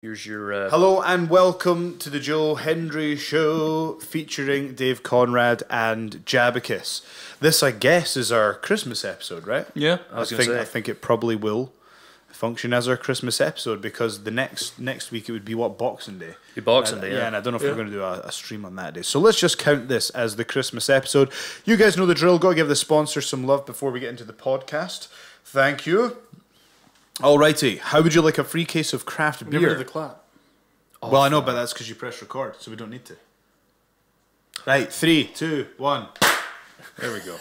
Here's your... Hello and welcome to the Joe Hendry Show featuring Dave Conrad and Jabicus. This, I guess, is our Christmas episode, right? Yeah, I think it probably will function as our Christmas episode because the next week it would be what, Boxing Day? Boxing Day, yeah. And I don't know if we're going to do a stream on that day. So let's just count this as the Christmas episode. You guys know the drill. Got to give the sponsor some love before we get into the podcast. Thank you. Alrighty, how would you like a free case of craft beer? Give it the clap. Oh, well, I know, but that's because you press record, so we don't need to. Right, 3, 2, 1. There we go.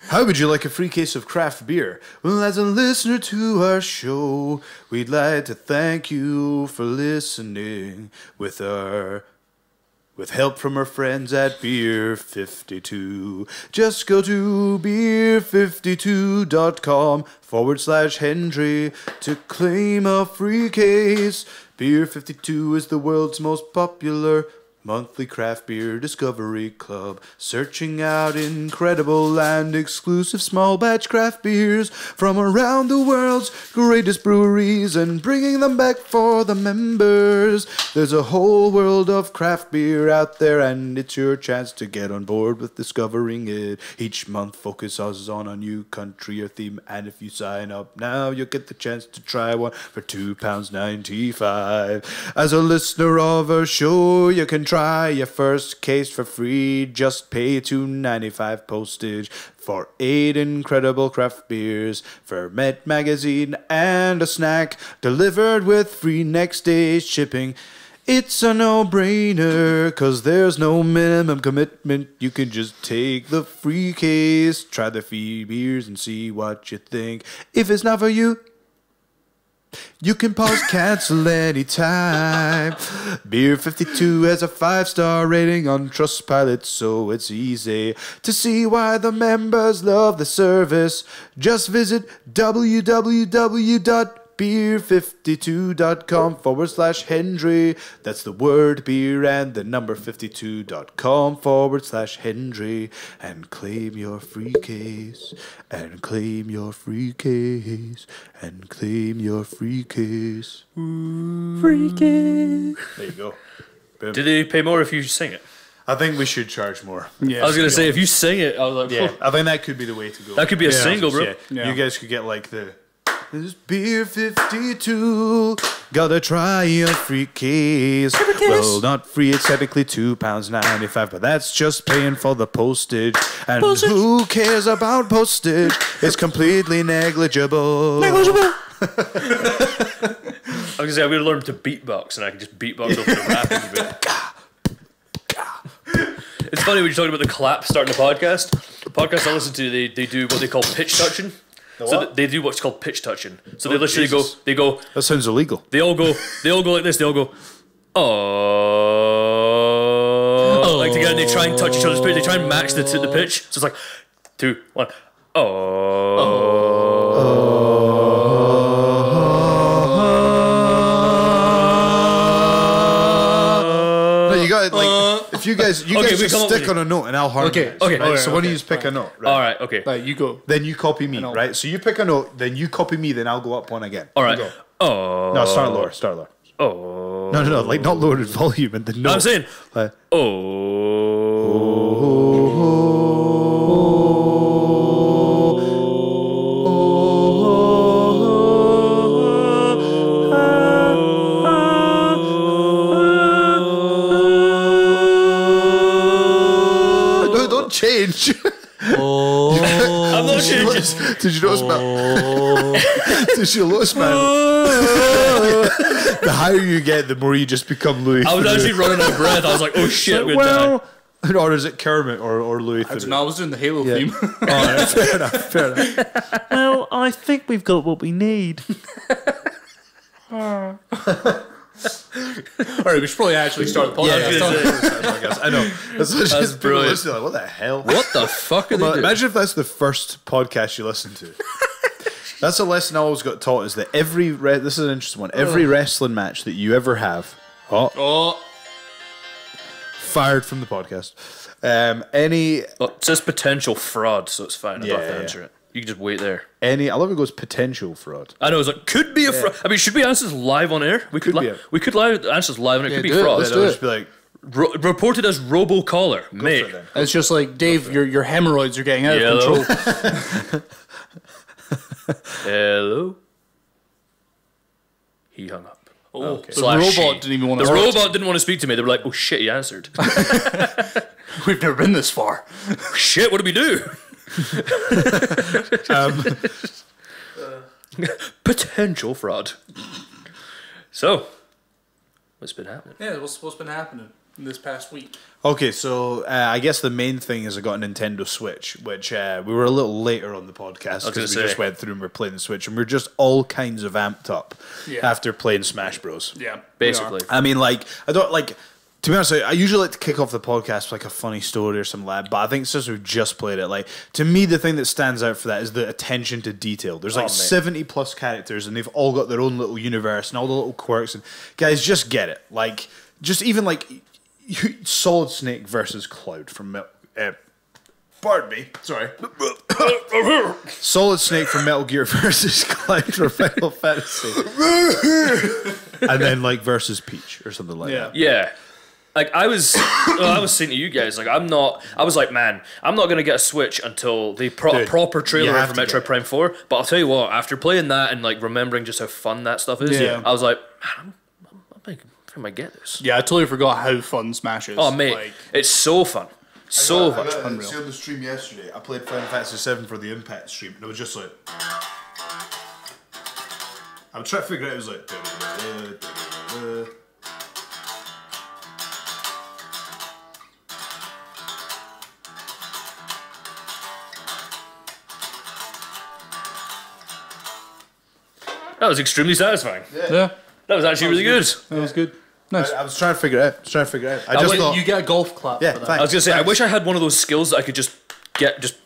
How would you like a free case of craft beer? Well, as a listener to our show, we'd like to thank you for listening with help from our friends at Beer 52. Just go to beer52.com/Hendry to claim a free case. Beer 52 is the world's most popular monthly craft beer discovery club, searching out incredible and exclusive small batch craft beers from around the world's greatest breweries and bringing them back for the members. There's a whole world of craft beer out there and it's your chance to get on board with discovering it. Each month focuses on a new country or theme, and if you sign up now you'll get the chance to try one for £2.95. As a listener of our show, you can try your first case for free. Just pay $2.95 postage for 8 incredible craft beers, Ferment magazine and a snack, delivered with free next day shipping. It's a no-brainer, cause there's no minimum commitment. You can just take the free case, try the free beers and see what you think. If it's not for you, you can pause, cancel anytime. Beer 52 has a 5-star rating on Trustpilot, so it's easy to see why the members love the service. Just visit www.beer52.com/Hendry. That's the word beer and the number 52.com/Hendry. And claim your free case. And claim your free case. And claim your free case. Free case. There you go. Boom. Do they pay more if you sing it? I think we should charge more. Yeah. I was going to say, if you sing it, I was like, Yeah, I think that could be the way to go. that could be a single, bro. Yeah. Yeah. You guys could get like the... This Beer 52, gotta try a free case. Well, not free, it's technically £2.95, but that's just paying for the postage. And who cares about postage? It's completely negligible. I was going to say, I'm going to learn to beatbox, and I can just beatbox over the rapping bit. It's funny when you're talking about the clap starting the podcast. The podcast I listen to, they do what they call pitch touching. So they do what's called pitch touching. So they literally go. That sounds illegal. They all go like this. They all go, oh, like together. They try and touch each other's pitch. They try and match the pitch. So it's like 2, 1, No, you got like if you guys just stick on a note and I'll harmonize. Okay. Right? So when you just pick a note, right? All right, okay. Like, you go. Then you copy me, right? So you pick a note, then you copy me, then I'll go up one again. All right. You go. Oh. No, start lower. Oh. No, like not lowered volume and the note. I'm saying. Like, no, don't change. I'm not changing. Did you notice, man? Did you notice, man? The higher you get, the more you just become Louis. I was actually running out of breath. I was like, oh shit, I'm gonna die. Or is it Kermit or Louis? I don't know, I was doing the Halo theme. Alright, fair enough. Well, I think we've got what we need. Alright, we should probably actually start the podcast. I know. That's just brilliant. like, what the hell? What the fuck are they doing? Imagine if that's the first podcast you listen to. That's a lesson I always got taught, is that this is an interesting one, every wrestling match that you ever have, fired from the podcast, Well, it says potential fraud, so it's fine. I don't have to answer it. You can just wait there. I love it goes potential fraud. I know, it's like, could be a fraud. I mean, should we answer this live on air? We could answer this live on air. It could be fraud. Let's do it. Just be like, reported as robocaller. Mate. It's just like, Dave, your hemorrhoids are getting out of control. Hello? He hung up. Oh, okay. The robot didn't even want to The robot didn't want to speak to me. They were like, oh shit, he answered. We've never been this far. Shit, what do we do? Potential fraud. So, what's been happening? Yeah, what's been happening in this past week? okay, so I guess the main thing is I got a Nintendo Switch, which we were a little later on the podcast because we just went through and we're playing the Switch, and we're just all kinds of amped up after playing Smash Bros. Yeah, basically. I mean, like, I don't like. To be honest, I usually like to kick off the podcast with like a funny story or something like that, but I think since we've just played it, like, to me, the thing that stands out for that is the attention to detail. There's like 70 plus characters, and they've all got their own little universe and all the little quirks. And guys, just get it. Like, just even like Solid Snake versus Cloud from pardon me, sorry. Solid Snake from Metal Gear versus Cloud from Final Fantasy, and then like versus Peach or something like that. Yeah. Like, I was saying to you guys, like, I was like, man, I'm not going to get a Switch until they a proper trailer for Metroid Prime 4. But I'll tell you what, after playing that and, like, remembering just how fun that stuff is, I was like, man, I might get this. Yeah, I totally forgot how fun Smash is. Oh, mate, like, it's so fun. So fun. See on the stream yesterday, I played Final Fantasy 7 for the Impact stream, and it was just like, I'm trying to figure out, it was like, that was extremely satisfying. Yeah. That was actually really good. That was good. Nice. I was trying to figure it out. I just thought, you get a golf clap for that. Thanks. I was going to say, I wish I had one of those skills that I could just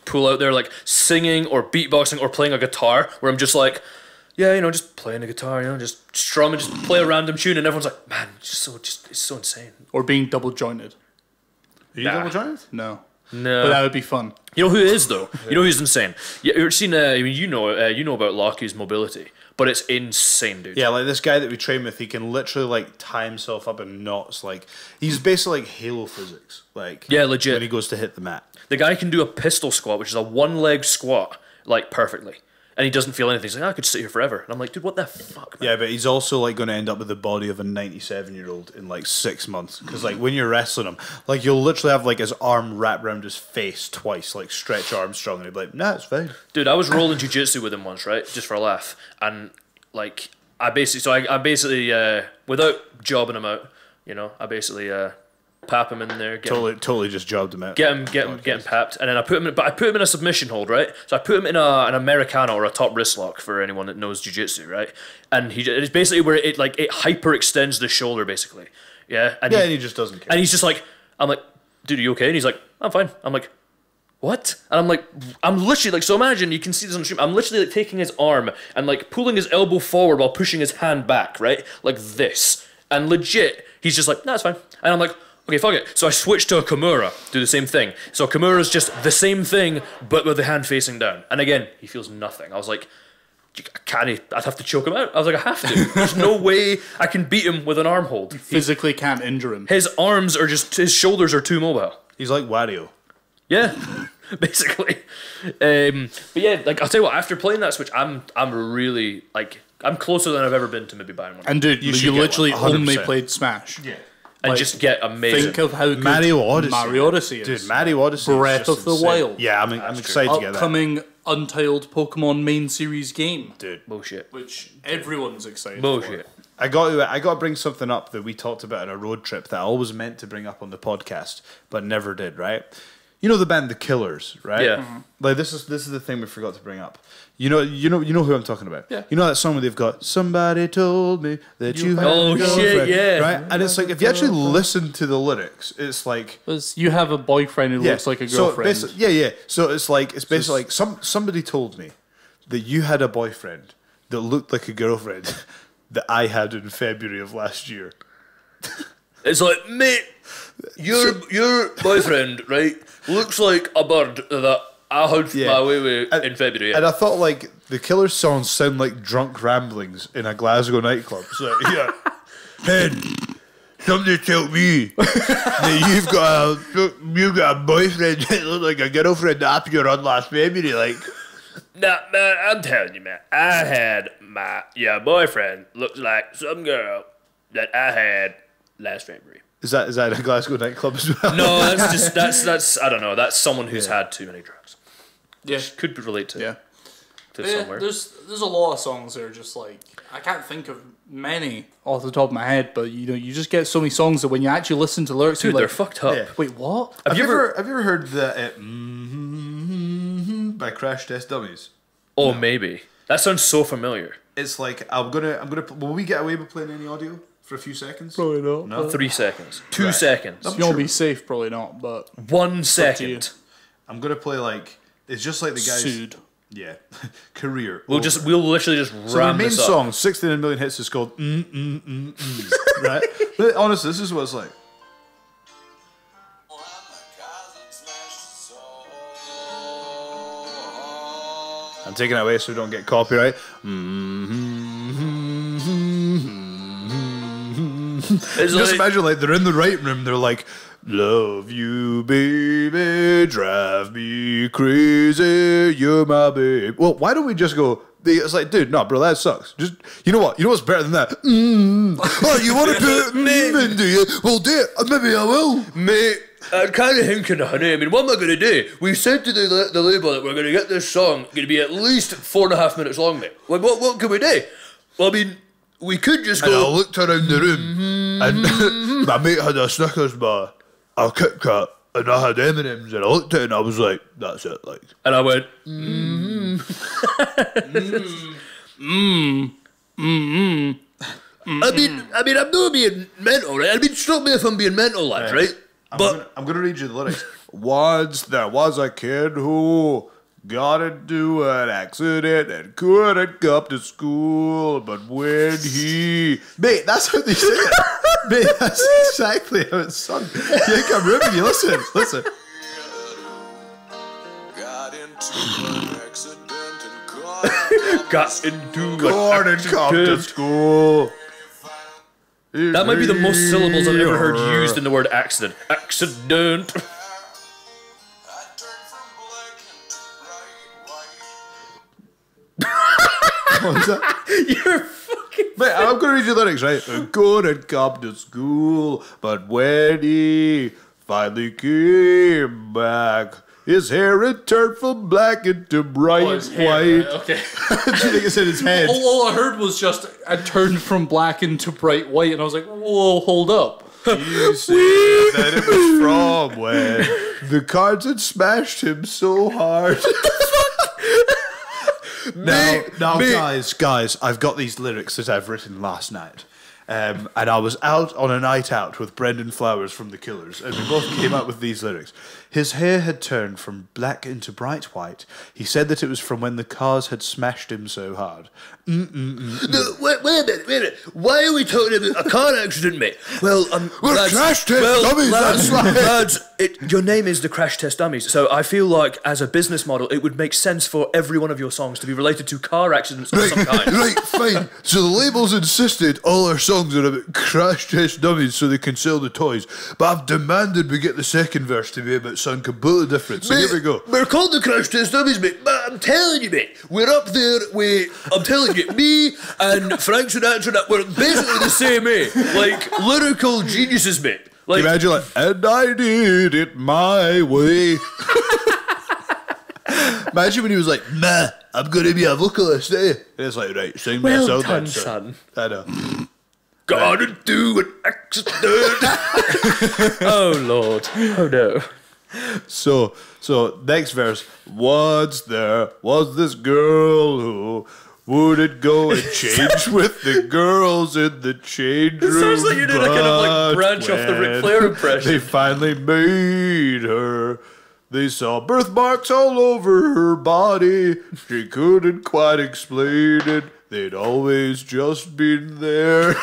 pull out there, like singing or beatboxing or playing a guitar, where I'm just like, just playing a guitar, just strum and just play a random tune, and everyone's like, man, it's so insane. Or being double jointed. Are you double jointed? No. No. But that would be fun. You know who is, though? You know who's insane? You ever seen, you know about Laki's mobility, but it's insane, dude. Yeah, like this guy that we train with, he can literally like tie himself up in knots. Like, he's basically like Halo physics. Like, yeah, legit. When he goes to hit the mat. The guy can do a pistol squat, which is a one-leg squat, like, perfectly. And he doesn't feel anything. He's like, I could sit here forever. And I'm like, dude, what the fuck, man? Yeah, but he's also like going to end up with the body of a 97-year-old in like 6 months. Because like when you're wrestling him, like you'll literally have like his arm wrapped around his face twice, like Stretch Armstrong, and he'll be like, nah, it's fine. Dude, I was rolling jiu-jitsu with him once, right? Just for a laugh. And like, I basically, without jobbing him out, I basically pap him in there. Totally just jobbed him out. Get him papped, and then I put him in a submission hold, right? So I put him in an Americano or a top wrist lock for anyone that knows jiu-jitsu, right? And it's basically where it hyper extends the shoulder, basically. Yeah. And he just doesn't care. And he's just like, I'm like, dude, are you okay? And he's like, I'm fine. I'm like, what? And I'm like, I'm literally like, so imagine, you can see this on the stream, I'm literally like taking his arm and like pulling his elbow forward while pushing his hand back, right? Like this. And legit, he's just like, no, it's fine. And I'm like, okay, fuck it. So I switched to a Kimura, do the same thing. So Kimura's just the same thing, but with the hand facing down. And again, he feels nothing. I was like, I'd have to choke him out. I was like, I have to. There's no way I can beat him with an arm hold. You physically can't injure him. His arms are his shoulders are too mobile. He's like Wario. Yeah, basically. But yeah, like I'll tell you what, after playing that Switch, I'm really like, I'm closer than I've ever been to maybe buying one. And dude, you literally only played Smash. Yeah. And like, just get amazing. Think of how good Mario Odyssey is. Dude, Mario Odyssey Breath of the Wild. Yeah, I'm excited to get that. Upcoming Untitled Pokemon main series game. Dude. Bullshit. Which everyone's excited Bullshit. for. I got to bring something up that we talked about on a road trip that I always meant to bring up on the podcast, but never did, right? You know the band The Killers, right? Yeah. Mm-hmm. Like this is the thing we forgot to bring up. You know who I'm talking about. Yeah. You know that song where they've got "Somebody told me that you had a girlfriend," shit, yeah. right? And it's like if you actually listen to the lyrics, it's like You have a boyfriend who looks like a girlfriend. So So it's basically like somebody told me that you had a boyfriend that looked like a girlfriend that I had in February of last year. It's like, mate, your boyfriend, right, looks like a bird that I hunched Yeah. my way in February. And I thought, like, the Killers songs sound like drunk ramblings in a Glasgow nightclub. So, yeah. Ed, somebody tell me that you've got a boyfriend that looks like a girlfriend after your on last February, like. Nah, man, I'm telling you, man. I had my boyfriend looks like some girl that I had last February. Is that in a Glasgow nightclub as well? No, that's I don't know. That's someone who's had too many drugs. Yeah. Could relate to. Yeah. Somewhere. There's a lot of songs that are just like, I can't think of many off the top of my head, but you just get so many songs that when you actually listen to lyrics, Dude, you're they're like, fucked up. Yeah. wait, what? Have you ever heard the by Crash Test Dummies? Oh, maybe. That sounds so familiar. It's like I'm gonna. Will we get away with playing any audio for a few seconds? Probably not. No. 3 seconds. 2 Right. seconds. You want to be safe? Probably not, but 1 you. second. I'm gonna play like it's just like the guys. sued. Yeah, career. We'll literally just So their ram main this up. song, 69 million hits, is called right? But honestly, this is what it's like. I'm taking it away so we don't get copyright. It's Just like- imagine, like, they're in the writing room, they're like, love you, baby, drive me crazy, you're my babe. Well, why don't we just go, it's like, dude, no, bro, that sucks. Just, you know what? You know what's better than that? Oh, you want to put in, do you? Well, do it. Maybe I will. Mate, I'm kind of hinking, honey. I mean, what am I going to do? We've said to the label that we're going to get this song going to be at least 4.5 minutes long, mate. Like, what can we do? Well, I mean, we could just And I go... looked around the room, and my mate had a Snickers bar, a Kit Kat, and I had M&M's, and I looked at it and I was like, that's it, like. And I went... I mean, I'm not being mental, right? I mean, stop me if I'm being mental, lads, right? I'm gonna read you the lyrics. Once there was a kid who got into an accident and couldn't come to school, but when he... Mate, that's how they say it. Mate, that's exactly how it's sung. You think I'm ripping you? Listen. Got into an accident and got into Couldn't come to school. That might be the most syllables I've ever heard used in the word accident. Accident. I turned from black into bright white. What was that? You're fucking... Mate, I'm gonna read you the lyrics, right? Couldn't come to school, but when he finally came back, his hair had turned from black into bright white. Okay. Do you think it's in his head? All I heard was just I turned from black into bright white, and I was like, "Whoa, hold up!" You said that it was from when the cards had smashed him so hard. Now, guys, I've got these lyrics that I've written last night. And I was out on a night out with Brendan Flowers from The Killers, and we both came up with these lyrics. His hair had turned from black into bright white. He said that it was from when the cars had smashed him so hard. No, wait a minute. Why are we talking about a car accident, mate? Well, lads, crash test dummies, lads, that's right. lads, your name is the Crash Test Dummies, so I feel like as a business model, it would make sense for every one of your songs to be related to car accidents of some kind. Right, fine. So the labels insisted all our songs are about crash test dummies so they can sell the toys. But I've demanded we get the second verse to be about something completely different. So here we go. We're called the Crash Test Dummies, mate, but I'm telling you, mate, we're up there with, I'm telling you, me and Frank Sinatra, we're basically the same, mate. Like, lyrical geniuses, mate. Like, Imagine like, and I did it my way. Imagine when he was like, nah, I'm going to be a vocalist, eh? And it's like, right, sing me a well song done, then, son. I know. Gotta do an accident. Oh, Lord. Oh, no. So next verse. Once there was this girl who wouldn't go and change with the girls in the change room. It sounds like you did a kind of like but branch off the Ric when Flair impression. They finally made her. They saw birthmarks all over her body. She couldn't quite explain it. They'd always just been there.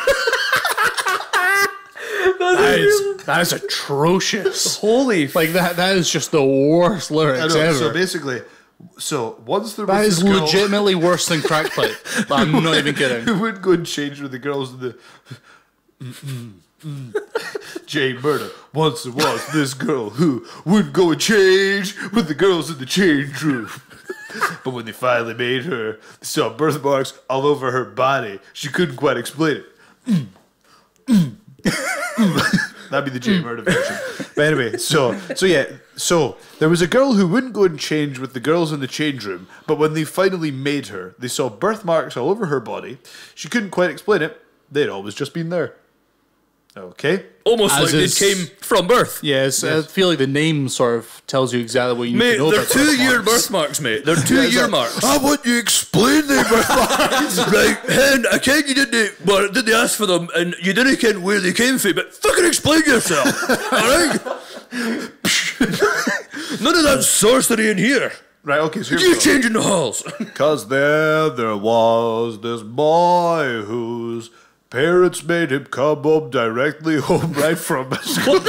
That is atrocious. Holy Like that is just the worst lyrics ever. So basically, once there was That is this girl legitimately worse than crack pipe. I'm not even kidding. who would go and change with the girls in the Jay Murder. Once there was this girl who would go and change with the girls in the change room. But when they finally made her, they saw birthmarks all over her body. She couldn't quite explain it. That'd be the Jay Murder version. But anyway, so there was a girl who wouldn't go and change with the girls in the change room, but when they finally made her, they saw birthmarks all over her body. She couldn't quite explain it. They'd always just been there. Okay. Almost As like it is- came from birth. Yes, I feel like the name sort of tells you exactly what you need Mate, to know they're about 2-year birthmarks. birthmarks, mate. They're 2-year marks. I want you to explain them birthmarks. Right, Hen, I ken you didn't ask for them, and you didn't ken where they came from, but fucking explain yourself, alright? None of that sorcery in here. Right, okay, so You changing the halls. Because there was this boy whose parents made him come up directly home right from school.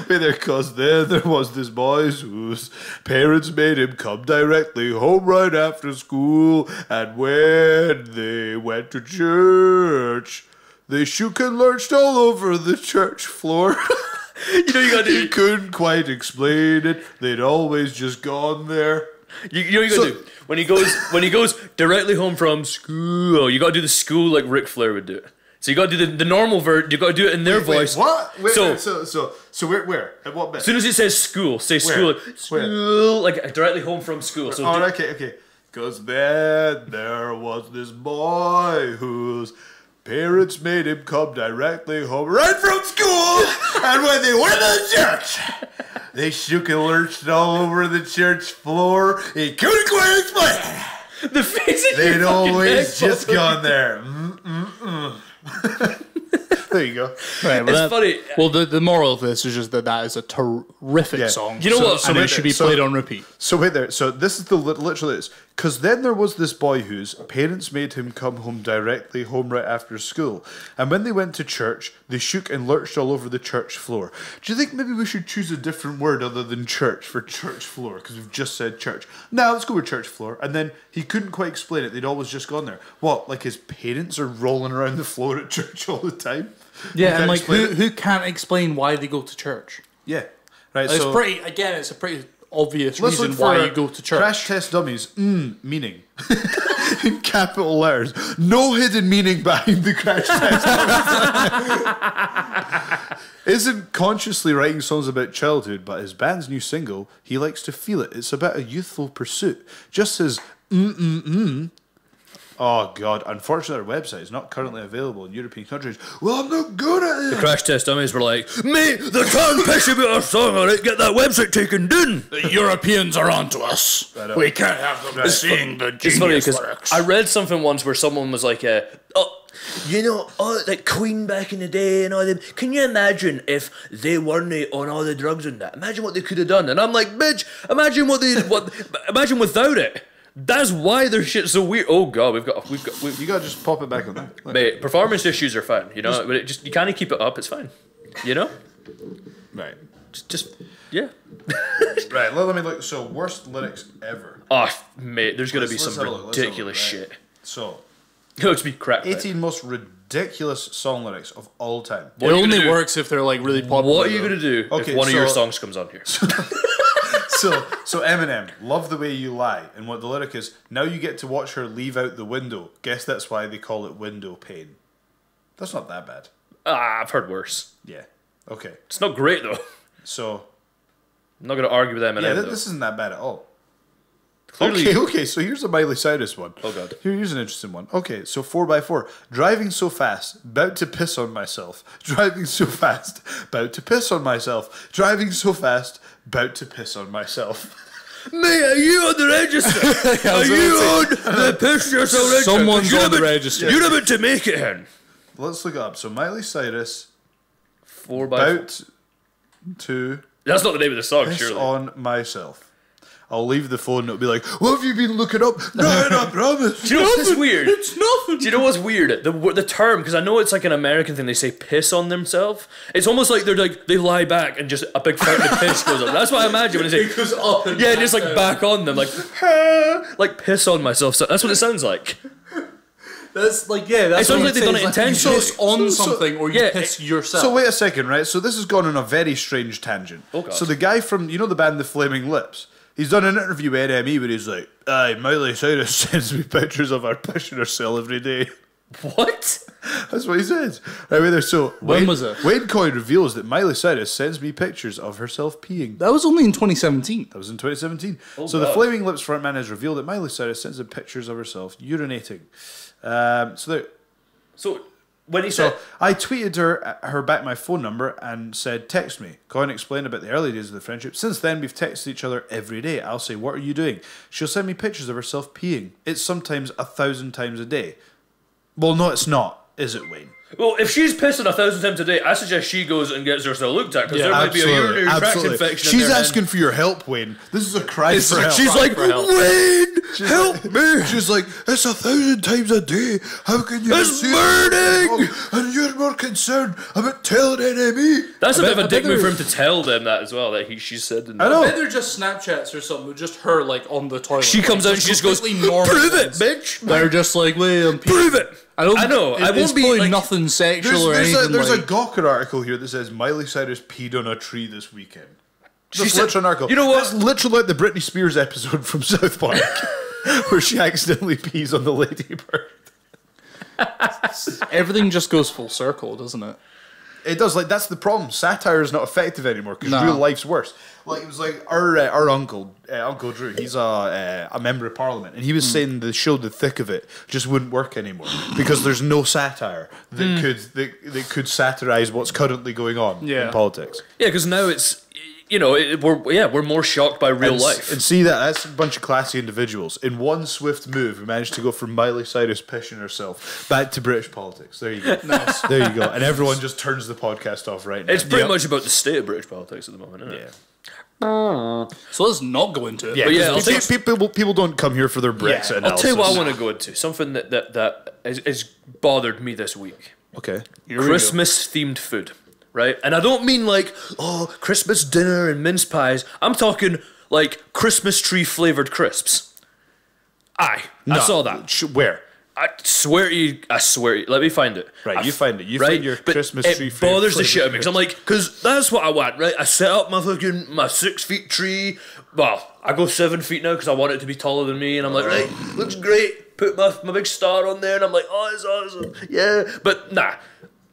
Because there was this boy whose parents made him come directly home right after school. And when they went to church, they shook and lurched all over the church floor. You know you gotta He do. couldn't quite explain it. They'd always just gone there. You know what you gotta do. When he goes directly home from school, you gotta do the school like Ric Flair would do it. So you gotta do the normal version. You gotta do it in their voice. What? So- So where? At what bit? As soon as it says school, say school, like, Where? school, like directly home from school. So Oh, do- okay. Because then there was this boy whose parents made him come directly home right from school. And when they went to church, they shook and lurched all over the church floor. He couldn't quite explain it. the face of They'd your fucking always neck just popped up. gone there. There you go. Right, It's funny. Well, the moral of this is just that is a terrific Yeah. song. You know what? And So it should be so- played on repeat. So wait there. So this is the literally is because then there was this boy whose parents made him come home directly home right after school, and when they went to church, they shook and lurched all over the church floor. Do you think maybe we should choose a different word other than church for church floor? Because we've just said church. Now let's go with church floor. And then he couldn't quite explain it. They'd always just gone there. What? Like his parents are rolling around the floor at church all the time? Yeah, Can't and like explain it? who can't explain why they go to church? Yeah. Right. It's so it's a pretty obvious let's reason look for why you go to church. Crash Test Dummies. Meaning. In capital letters. No hidden meaning behind the crash test. Isn't consciously writing songs about childhood, but his band's new single, He Likes to Feel It. It's about a youthful pursuit. Just says Oh God! Unfortunately, our website is not currently available in European countries. Well, I'm not good at The it. Crash Test Dummies were like, mate, they're trying to piss about our song, alright? Get that website taken down. The Europeans are onto us. know. We can't have them seeing the It's funny genius because lyrics. I read something once where someone was like, like Queen back in the day and all them. Can you imagine if they weren't on all the drugs and that? Imagine what they could have done. And I'm like, bitch, imagine imagine without it. That's why their shit's so weird. Oh god, we've got. You gotta just pop it back on there. Look. Mate, performance issues are fine, you know. But it just you can't keep it up. It's fine, you know. Right. Just yeah. Right. Let me look. So worst lyrics ever. Oh, mate, there's gonna be Let's some have a look, let's have a look, ridiculous right. shit. So Let's be crap. 18 most ridiculous song lyrics of all time. It are you only gonna do? works if they're like really popular. What are you though. gonna do Okay, if one of your so- songs comes on here? So Eminem, Love the Way You Lie, and what the lyric is, now you get to watch her leave out the window. Guess that's why they call it window pane. That's not that bad. I've heard worse. Yeah. Okay. It's not great though. So I'm not gonna argue with Eminem. yeah, though. this isn't that bad at all. Clearly- Okay. So here's a Miley Cyrus one. Oh, God. Here's an interesting one. Okay, so 4x4. Driving so fast, about to piss on myself. Driving so fast, about to piss on myself. Driving so fast, about to piss on myself. Mate, are you on the register? Are you on the piss yourself register? Someone's You're on the about- register. You're about to make it, Hen. Let's look it up. So Miley Cyrus, 4x4. about to That's not the name of the song, piss surely. on myself. I'll leave the phone. It'll be like, what have you been looking up? Nothing, I promise. Do you know what's weird? It's nothing. Do you know what's weird? The term, because I know it's like an American thing. They say piss on themselves. It's almost like they lie back and just a big fountain of piss goes up. That's what I imagine when they say. It goes up and Yeah, back just like down. back on them, like piss on myself. So that's what it sounds like. That's like, yeah, that's It sounds what like they've done it You intentionally. piss on something or you yeah, piss yourself. So wait a second, right? So this has gone on a very strange tangent. Oh, God. So the guy from, you know the band The Flaming Lips? He's done an interview with NME where he's like, aye, Miley Cyrus sends me pictures of her pissing herself every day. What? That's what he says. Right, wait there. So When was it? Wayne Coyne reveals that Miley Cyrus sends me pictures of herself peeing. That was only in 2017. That was in 2017. Oh, so the God. Flaming Lips frontman has revealed that Miley Cyrus sends him pictures of herself urinating. So when he So said, I tweeted her back my phone number and said, text me. Coyne explained about the early days of the friendship. Since then, we've texted each other every day. I'll say, what are you doing? She'll send me pictures of herself peeing. It's sometimes 1,000 times a day. Well, no, it's not, is it, Wayne? well, if she's pissing 1,000 times a day, I suggest she goes and gets herself looked at because there might be a urinary tract infection. She's in there, asking for your help, Wayne. This is a cry for help. She's like, Cry for help. Wayne, help me! She's like, it's 1,000 times a day. How can you? It's burning! And you're more concerned about telling NME. That's a bit of a I dick bet move for there- him to tell them that as well. That she said. In I I know. bet they're just Snapchats or something with just her like on the toilet. She comes out and she just goes, completely normal "Prove it, things. bitch! They're just like, wait, I'm Prove it!" I don't. I know. I It's won't be probably like, nothing sexual or anything. There's like, a Gawker article here that says Miley Cyrus peed on a tree this weekend. She Just said- literally an article. you know what? It's literally like the Britney Spears episode from South Park, where she accidentally pees on the ladybird. everything just goes full circle, doesn't it? It does. Like that's the problem. Satire is not effective anymore because No. real life's worse. Like it was like our uncle, Uncle Drew. He's a member of Parliament, and he was saying the show The Thick of It just wouldn't work anymore because there's no satire that could satirize what's currently going on Yeah. in politics. yeah, because now it's we're more shocked by real And life. And see that's a bunch of classy individuals. In one swift move, we managed to go from Miley Cyrus pissing herself back to British politics. There you go. Nice. There you go. And everyone just turns the podcast off right now. It's pretty much about the state of British politics at the moment, isn't it? Yeah. So let's not go into it. Yeah, But yeah, I'll because people don't come here for their Brexit Yeah, analysis. I'll tell you what I want to go into. Something that has bothered me this week. Okay. Christmas themed food, right? And I don't mean like, Christmas dinner and mince pies. I'm talking like Christmas tree flavored crisps. I saw that. Where? I swear to you. Let me find it. Right, you find it. You right? find your But Christmas tree It bothers the flavored shit out of me because I'm like, because that's what I want, right? I set up my 6 feet tree. Well, I go 7 feet now because I want it to be taller than me, and I'm like, right, looks great. Put my big star on there, and I'm like, oh, it's awesome, yeah. But nah.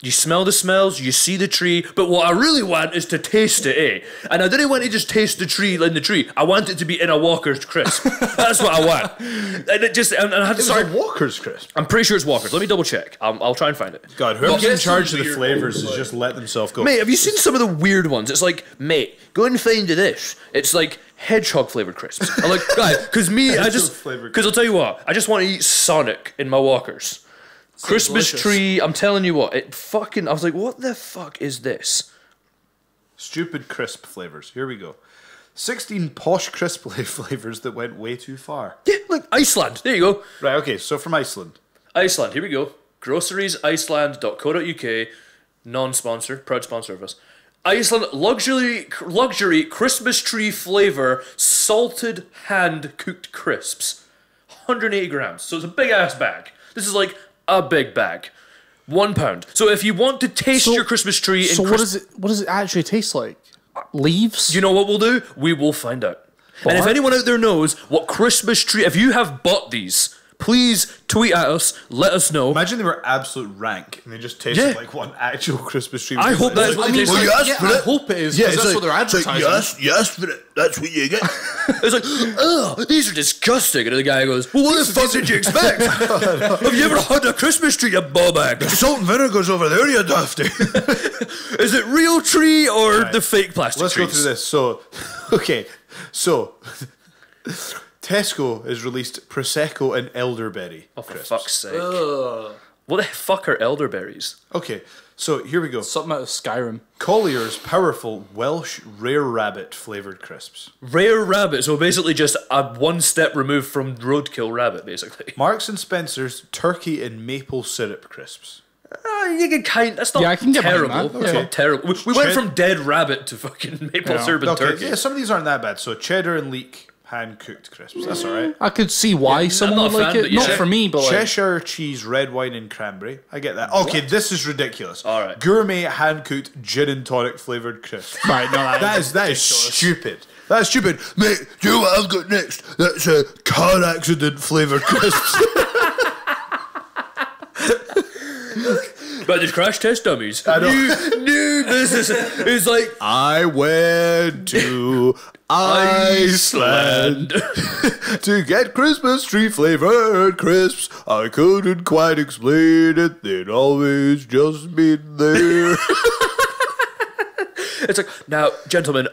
You smell the smells, you see the tree, but what I really want is to taste it, eh? And I didn't want to just taste the tree in the tree. I want it to be in a Walker's crisp. That's what I want. And it just, and I had to It's start. a Walker's crisp. I'm pretty sure it's Walker's. Let me double check. I'll try and find it. God, whoever's Well, in get charge some of the weird flavors ones, has like- just let themselves go. Mate, have you seen some of the weird ones? It's like, mate, go and find this. It's like hedgehog flavored crisps. I'm like, guys, because Flavoured because I'll tell you what, I just want to eat Sonic in my Walkers. Christmas delicious. tree, I'm telling you what, I was like, what the fuck is this? Stupid crisp flavors. Here we go. 16 posh crisp flavors that went way too far. Yeah, look, Iceland. There you go. Right, okay, so from Iceland. Iceland, here we go. Groceriesiceland.co.uk, non-sponsor, proud sponsor of us. Iceland luxury Christmas tree flavor salted hand cooked crisps. 180 grams. So it's a big ass bag. This is like a big bag. £1. So if you want to taste your Christmas tree in So what does it actually taste like? Leaves? you know what we'll do? We will find out. And if anyone out there knows what Christmas tree, if you have bought these, please tweet at us, let us know. Imagine they were absolute rank and they just tasted Yeah. like one actual Christmas tree. I hope that's what they taste like. I hope it is, because that's what they're advertising. yes, for it. That's what you get. It's like, oh, these are disgusting. And the guy goes, well, what the fuck did you expect? Have you ever had a Christmas tree, you ball bag? Salt and vinegar's over there, you dafty. Is it real tree or the fake plastic Let's trees? go through this. So, okay, so Tesco has released Prosecco and elderberry. Oh, for crisps. fuck's sake. What the fuck are elderberries? Okay, so here we go. Something out of Skyrim. Collier's powerful Welsh rare rabbit flavoured crisps. Rare rabbit, so basically just a one step removed from roadkill rabbit, basically. Marks and Spencer's turkey and maple syrup crisps. You can that's not Yeah, I can get behind terrible. that. It's Okay. not terrible. We went from dead rabbit to fucking maple Yeah. syrup and Okay, turkey. yeah, some of these aren't that bad. So cheddar and leek hand cooked crisps. That's all right. I could see why someone not would a like fan, it. but yeah. Not for me, but like, Cheshire cheese, red wine, and cranberry. I get that. Okay, this is ridiculous. All right. Gourmet hand cooked gin and tonic flavoured crisps. right, no, That is stupid. That's stupid. Mate, do you know what I've got next? That's a car accident flavoured crisps. But the crash test dummies. I know. New business. It's like I went to Iceland to get Christmas tree flavoured crisps. I couldn't quite explain it. They'd always just been there. It's like, now, gentlemen,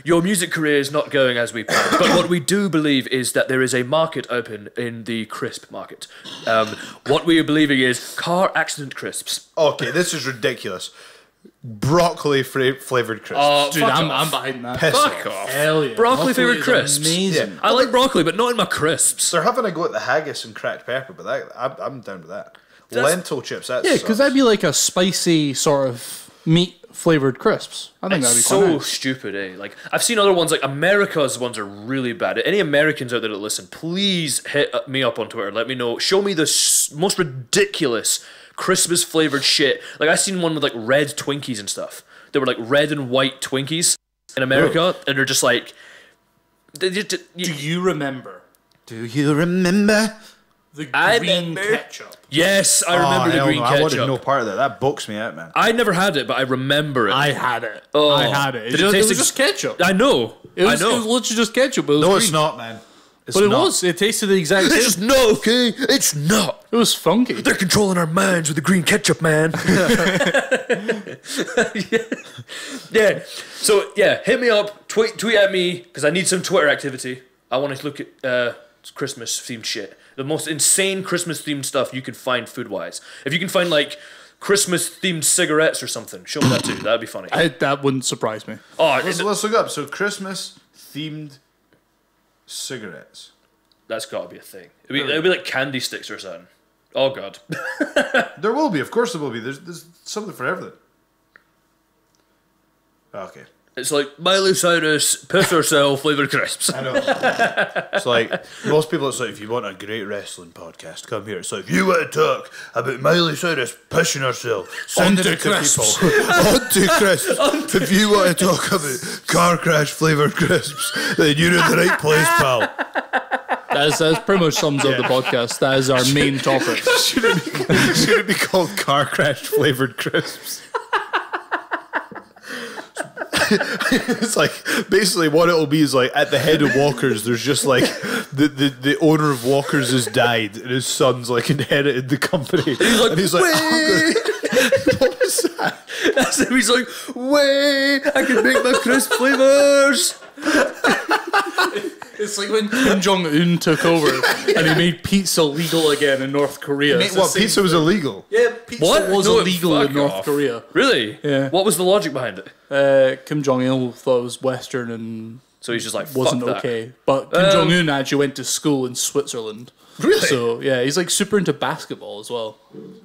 your music career is not going as we planned, but what we do believe is that there is a market open in the crisp market. What we are believing is car accident crisps. Okay, this is ridiculous. Broccoli flavoured crisps. Oh, dude, I'm behind that. Piss fuck off. off. Hell yeah. Broccoli flavoured is crisps. Amazing. Yeah. I like broccoli, but not in my crisps. They're having a go at the haggis and cracked pepper, but I'm down with that. Lentil chips, that's Yeah, because that'd be like a spicy sort of meat flavored crisps. I think that'd be It's quite so nice. stupid, eh? Like, I've seen other ones, like America's ones are really bad. Any Americans out there that listen, please hit me up on Twitter. Let me know. Show me the most ridiculous Christmas flavored shit. Like, I seen one with like red Twinkies and stuff. They were like red and white Twinkies in America, and they're just like. Do you remember Do you remember? the I green remember. ketchup? Yes, I remember the hell green no, ketchup. I wanted no part of that. That bugs me out, man. I never had it, but I remember it. I had it. Oh. I had it. Did it It taste was just ketchup. I know. It was, I know. It was literally just ketchup. But it was No, green. it's not, man. It's But it not. was. It tasted the exact same. It's not okay. It's not. It was funky. They're controlling our minds with the green ketchup, man. yeah. So yeah, hit me up. Tweet at me because I need some Twitter activity. I want to look at Christmas themed shit. The most insane Christmas themed stuff you can find food wise. If you can find like Christmas themed cigarettes or something, show me that too. That'd be funny. That wouldn't surprise me. Oh, Let's look up. So Christmas themed cigarettes. that's got to be a thing. It'd be like candy sticks or something. Oh god. There will be, of course there will be. There's something for everything. Okay. It's like Miley Cyrus, piss herself, flavoured crisps. I know. It's like most people. It's like if you want a great wrestling podcast, come here. It's like if you want to talk about Miley Cyrus pushing herself, send it to people. Onto crisps. If you want to talk about car crash flavoured crisps, then you're in the right place, pal. That pretty much sums up the podcast. That is our main topic. Should it be called car crash flavoured crisps? It's like basically what it'll be is like at the head of Walkers there's just like the owner of Walkers has died and his son's like inherited the company and he's like what was that? That's him. He's like, wait, I can make my crisp flavours. It's like when Kim Jong Un took over and he made pizza legal again in North Korea. It's the What, same pizza was illegal? Yeah, pizza What? was No, illegal in fuck North off. Korea. Really? Yeah. What was the logic behind it? Kim Jong Il thought it was Western and So he's just like, wasn't fuck that. okay. But Kim Jong Un actually went to school in Switzerland. Really? So yeah, he's like super into basketball as well.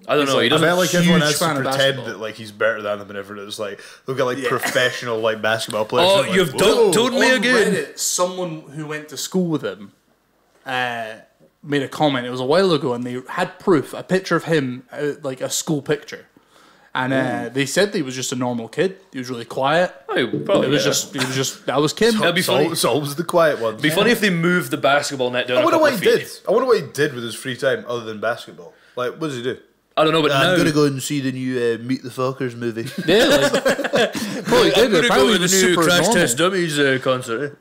I don't know. He I doesn't. bet like everyone huge has to fan of pretend basketball. that like he's better than them and everything. It's like they've got like professional like basketball players. Oh, and like, you've whoa. told me On again. Reddit, someone who went to school with him made a comment. It was a while ago, and they had proof, a picture of him, like a school picture. And they said that he was just a normal kid. He was really quiet. Oh, probably. It was yeah. just that was Kim. That'd be funny. It's always the quiet ones. Be funny if they moved the basketball net down I a wonder couple what of he feet. did. I wonder what he did with his free time other than basketball. Like, what does he do? I don't know, but now I'm gonna go and see the new Meet the Fockers movie. Yeah, like, probably I'm did. gonna Apparently go he to the was new super Crash normal. Test Dummies concert.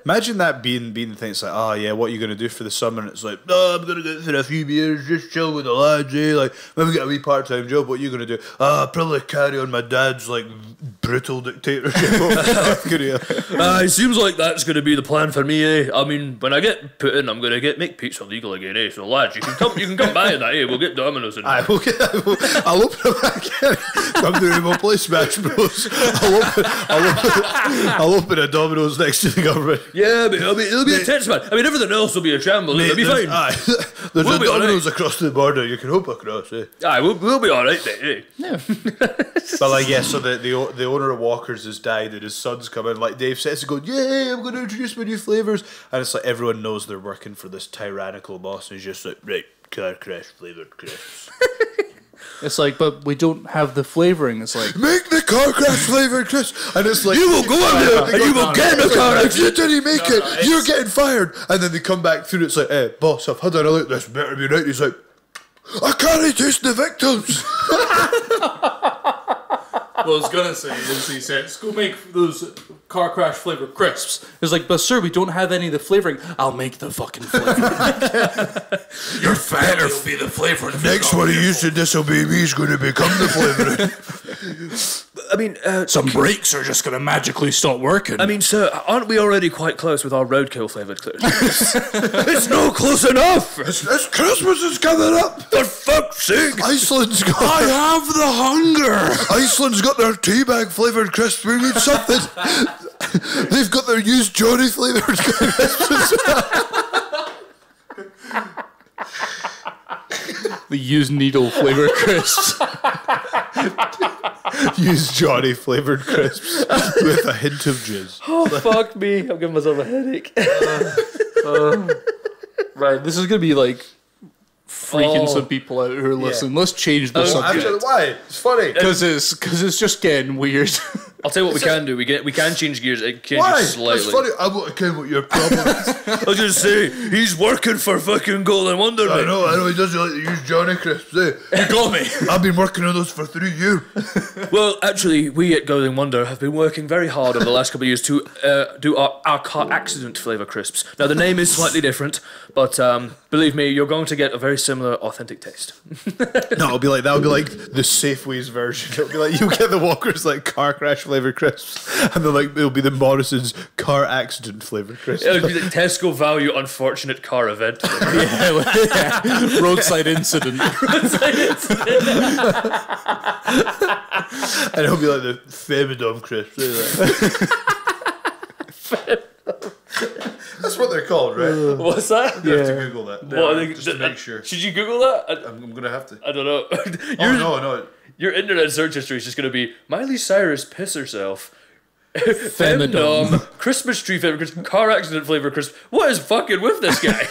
Imagine that being the thing. It's like, oh yeah, what are you gonna do for the summer? And it's like, no, I'm gonna go for a few beers, just chill with the lads. Like maybe get a wee part-time job. What are you gonna do? Probably carry on my dad's like brutal dictatorship of North Korea. It seems like that's going to be the plan for me, eh? I mean, when I get put in, I'm going to make pizza legal again, eh? So lads, you can come by that, eh? We'll get Domino's in. I'll open it again. Come to me, we'll play Smash Bros. I'll open a Domino's next to the government. Yeah, but it'll be intense, man. I mean, everything else will be a shambles. It'll be fine. There's We'll a be all Domino's across the border. You can hope across, eh? Aye, we'll be all right, mate, eh? But like, yeah, so the owner of Walker's has died and his son's come in. Like Dave says, going, "Yay, I'm going to introduce my new flavours." And it's like everyone knows they're working for this tyrannical boss, and he's just like, "Right, car crash flavoured crisps." It's like, but we don't have the flavouring. It's like, Make the car crash flavoured crisps, and it's like, You will go in there and you will get in the car If you accident. didn't make it, you're getting fired. And then they come back through. It's like, "Hey, boss, I've had another. This better be right." He's like, "I can't taste the victims." what I was gonna say is he said, "Let's go make those car crash flavoured crisps." It's like, but sir, we don't have any of the flavouring. I'll make the fucking flavour. Your family will be the flavor. Next one who used to disobey me is going to become the flavouring. I mean, Some brakes are just gonna magically stop working. I mean, sir, aren't we already quite close with our roadkill flavoured crisps? It's no close enough! This Christmas is coming up. For fuck's sake! Iceland's got. I have the hunger. Iceland's got their teabag flavoured crisps. We need something. They've got their used Johnny flavoured crisps. The used needle flavoured crisps. Used Johnny flavoured crisps with a hint of jizz. Oh, fuck me. I'm giving myself a headache. Right, this is gonna be like freaking some people out who are listening. Let's change the subject Actually, why? It's funny. because it's just getting weird. I'll tell you what we can do. We can change gears. It changes Why? slightly. It's funny. I want to know what your problem is. I was gonna say he's working for fucking Golden Wonder. I mate. know. He doesn't like to use Johnny crisps. Eh? You got me. I've been working on those for 3 years. Well, actually, we at Golden Wonder have been working very hard over the last couple of years to do our car accident flavour crisps. Now the name is slightly different, but believe me, you're going to get a very similar, authentic taste. No, it'll be like that'll be like the Safeways version. It'll be like you get the Walker's like car crash flavoured crisps, and then like it'll be the Morrison's car accident flavoured crisps. It would be the Tesco value unfortunate car event. Roadside incident. And it'll be like the Femidom crisps. That's what they're called, right? What's that? You have to Google that. What are they- just to make sure. Should you Google that? I'm gonna have to. I don't know. Oh no. Your internet search history is just going to be Miley Cyrus piss herself. Femidom. Femdom, Christmas tree flavor crisp, car accident flavor crisp. What is fucking with this guy?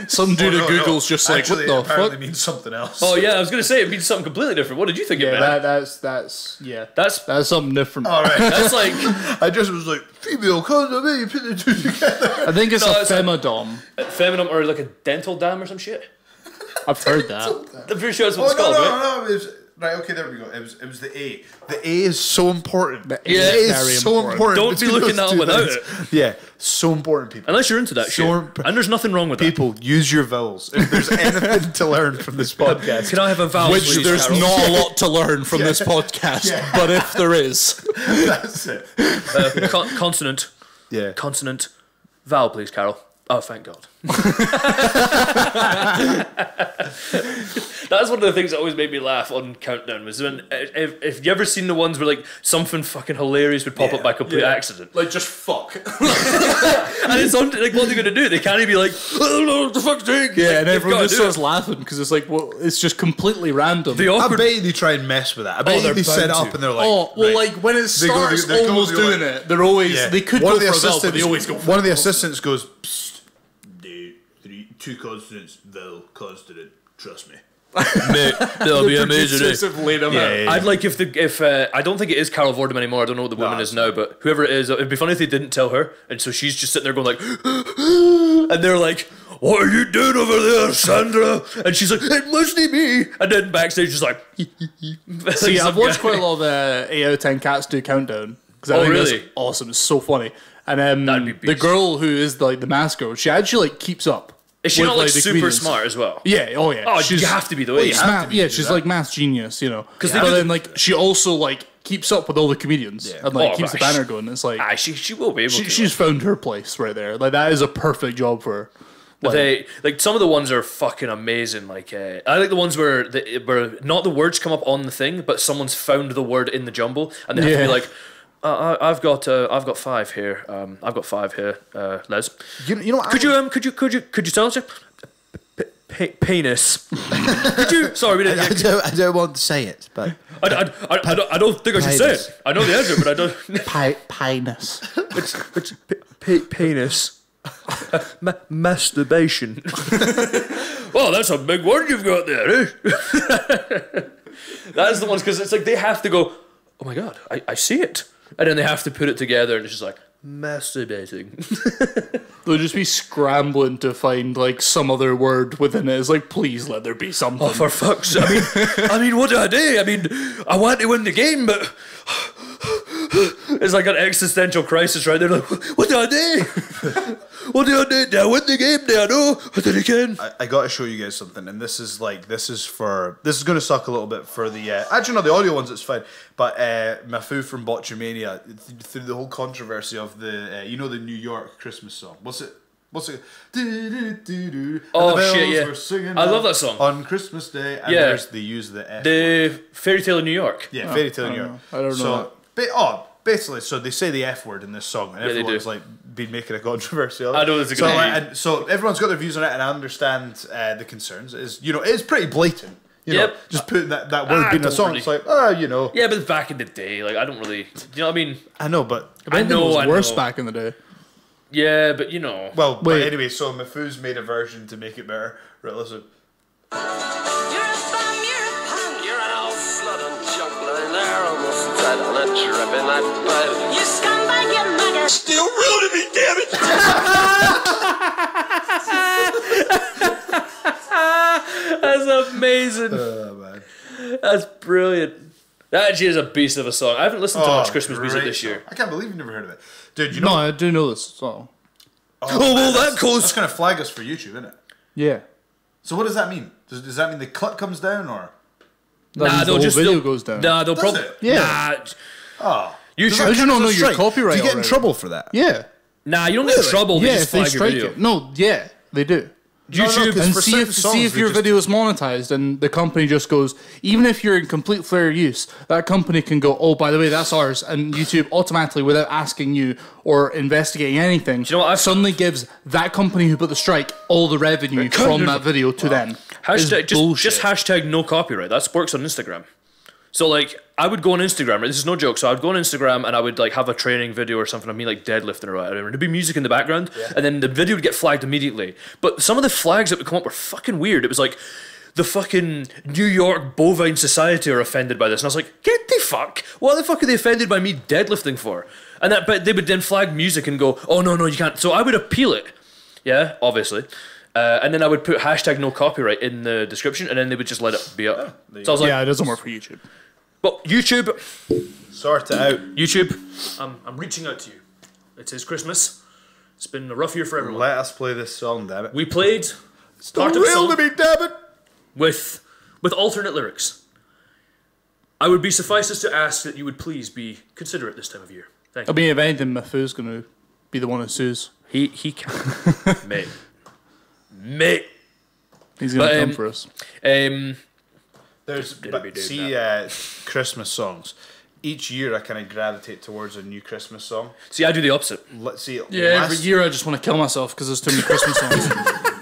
Some dude at no. Google's just like, Actually, what it the apparently fuck? means something else. Oh yeah, I was going to say it means something completely different. What did you think it meant? That's That's something different. All right. that's like I just was like female condom. You put the two together. I think it's No, a it's femidom. feminine or like a dental dam or some shit. I've heard that. I'm pretty sure that's what Oh it's called, right? no. It was, right. Okay, there we go. It was the A. The A is so important. The A is A very is so important. Don't be between looking those that two without things. Yeah, so important, people. Unless you're into that shit. Sure. And there's nothing wrong with that. People, use your vowels. If there's anything to learn from this podcast, Can I have a vowel, Which please, there's Carol? not a lot to learn from this podcast, but if there is, that's it. Consonant. Yeah. Consonant. Vowel, please, Carol. Oh, thank God. That's one of the things that always made me laugh on Countdown was when if you ever seen the ones where like something fucking hilarious would pop up by complete accident, like just fuck. and it's on like what are they gonna do? They can't even be like, I don't know what the fuck's doing. Yeah, Like, and they've everyone gotta just do it. starts laughing because it's like, well, it's just completely random. The I awkward. bet you they try and mess with that. I bet you they're they set it bound up to. and they're like, Oh well, right. like when it They go- starts they go- almost they're doing it, they're always Yeah. they could one go of the for a vowel, but assistants. they always go. For One of the assistants goes, Psst, two consonants, vowel, consonant. Trust me. Mate, that'll be amazing. Eh? Have laid them out. I'd like if I don't think it is Carol Vorderman anymore. I don't know what the woman is now, but whoever it is, it'd be funny if they didn't tell her, and so she's just sitting there going like, and they're like, "What are you doing over there, Sandra?" And she's like, "It must be me." And then backstage, she's like, See, I've watched quite a lot of 8 out of 10 Cats Do Countdown because I Oh, think really? that's awesome. It's so funny. And That'd be the beast. girl who is like the mask girl, she actually like keeps up. Is she with, not like the super comedians. smart as well? Yeah, oh yeah. Oh, you have to be the way. She's she's like math genius, you know. they But do then like she also like keeps up with all the comedians and like Oh, keeps the gosh. banner going. It's like she will be able to. she's found her place right there. Like that is a perfect job for her. But like some of the ones are fucking amazing. Like I like the ones where not the words come up on the thing, but someone's found the word in the jumble, and they have to be like, I've got 5 here. I've got 5 here. Les, You know, could you tell us? Penis. Could you? Sorry, we didn't. I don't want to say it, but I don't think I should say Penis. it. I know the answer, but I don't. Penis. It's penis. Masturbation. Oh, that's a big word you've got there, eh? That's the ones, because it's like they have to go, oh my god, I see it. And then they have to put it together, and it's just like, masturbating. They'll just be scrambling to find like some other word within it. It's like, please let there be something. Oh, for fuck's sake. I mean, what do I do? I mean, I want to win the game, but it's like an existential crisis right there. Like, what do I do? What do I do? Do I win the game? Do I know? I did again. I got to show you guys something, and this is going to suck a little bit for the actually no, the audio ones it's fine, but Mafu from Botchamania through the whole controversy of the the New York Christmas song. What's it? Oh shit, yeah. Were singing I love that song on Christmas Day. And Yeah. they use the F word. The Fairy Tale in New York. Yeah, Fairy Tale in New York. I don't know Basically, so they say the F word in this song, and they everyone's do. like been making a controversy of it. I know it's a good idea. so everyone's got their views on it, and I understand the concerns. It's pretty blatant. Yep. Just putting that word being in a song. It's like, Yeah, but back in the day, like I don't really, you know what I mean? I know, but I know, it was I worse know. back in the day. Yeah, but you know. well, but Wait. anyway, so Mafu's made a version to make it better. Right, listen. You're a bum, you're an old slut and junk lying there almost dead on a dripping night bed. You scumbag, you maggot. Still real to me, damn it! That's amazing. Oh man. That's brilliant. That actually is a beast of a song. I haven't listened to much Christmas music great this year. song. I can't believe you've never heard of it, dude. You No, know? I do know this song. Oh, well, that goes. That's gonna flag us for YouTube, isn't it? Yeah. So what does that mean? Does that mean the clip comes down or? That means the whole video goes down. Nah, they'll Does probably. it? Yeah. Oh, YouTube. How do you not know your copyright Do you get in already? trouble for that? Yeah. Nah, you don't get in trouble. They Yeah, just if they flag your strike video. it. No, yeah, they do. YouTube. 'cause And for see certain if songs, they your just- video is monetized and the company just goes, even if you're in complete fair use, that company can go, oh, by the way, that's ours. And YouTube automatically, without asking you or investigating anything, you know what I've- suddenly gives that company who put the strike all the revenue from that video to them. Hashtag, It's bullshit. just hashtag no copyright. That works on Instagram. So like I would go on Instagram, right? This is no joke. So I would go on Instagram and I would like have a training video or something of me like deadlifting or whatever. There'd be music in the background, and then the video would get flagged immediately. But some of the flags that would come up were fucking weird. It was like the fucking New York Bovine Society are offended by this, and I was like, get the fuck! What the fuck are they offended by me deadlifting for? And that, but they would then flag music and go, oh no, you can't. So I would appeal it. Yeah, obviously. And then I would put hashtag no copyright in the description, and then they would just let it be up. So I was like, Yeah, it doesn't work for YouTube. but YouTube, Sort it out. YouTube, I'm reaching out to you. It is Christmas. It's been a rough year for everyone. Let us play this song, damn it. We played part of the Real song to me, damn it. with alternate lyrics. I would be suffices to ask that you would please be considerate this time of year. Thank I you. mean, if anything, Mafu's going to be the one who sues. He can. Mate. He's going to But, come for us. Christmas songs. Each year I kind of gravitate towards a new Christmas song. See, I do the opposite. Let's see. Yeah, every year I just want to kill myself because there's too many Christmas songs.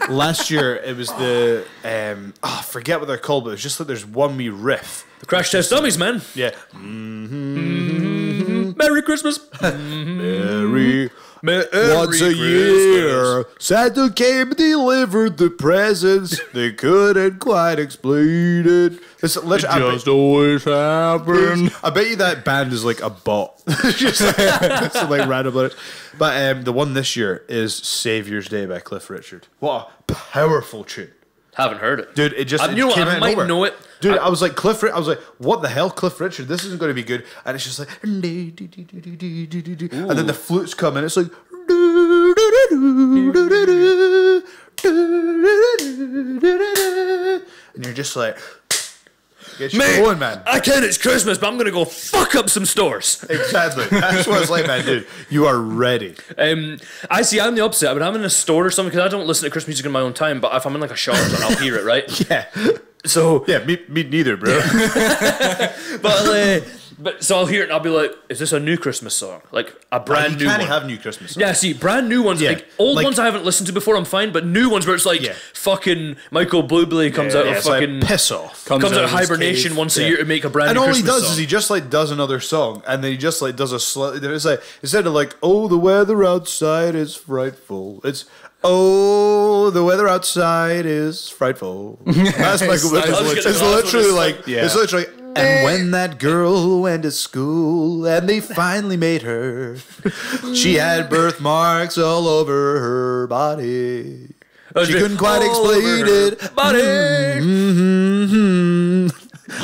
Last year it was the I forget what they're called, but it's just that there's one wee riff. The Crash Test Dummies, man. Yeah. Merry Christmas. Merry Merry once a year, Santa came and delivered the presents. They couldn't quite explain it. It's literally, always happen. I bet you that band is like a bot. Just it's like random lyrics. But the one this year is Saviour's Day by Cliff Richard. What a powerful tune. Haven't heard it. Dude, it just You know what, came I out of might nowhere. know it. Dude, I was like, I was like, what the hell, Cliff Richard? This isn't going to be good. And it's just like, and then the flutes come and it's like, and you're just like, Get you Mate, going, man. I can, it's Christmas, but I'm going to go fuck up some stores. Exactly. That's what it's like, man, dude. You are ready. I see, I'm the opposite. When I'm in a store or something, because I don't listen to Christmas music in my own time, but if I'm in like a shop, then I'll hear it, right? Yeah. So Yeah, me neither, bro. but so I'll hear it and I'll be like, is this a new Christmas song? Like a brand new You one. can't have new Christmas songs. Yeah, see, brand new ones, Yeah, like old like- ones I haven't listened to before, I'm fine, but new ones where it's like Yeah. fucking Michael Bublé comes out of it's like, fucking piss off. comes out of his hibernation cave. once a year to make a brand And new all Christmas he does song. is he just like does another song, and then he just like does a slightly. It's like instead of like, oh, the weather outside is frightful. It's oh, the weather outside is frightful. That's Michael Bublé. It's literally like it's literally. And when that girl went to school and they finally made her, she had birthmarks all over her body. She couldn't quite explain it. Buddy.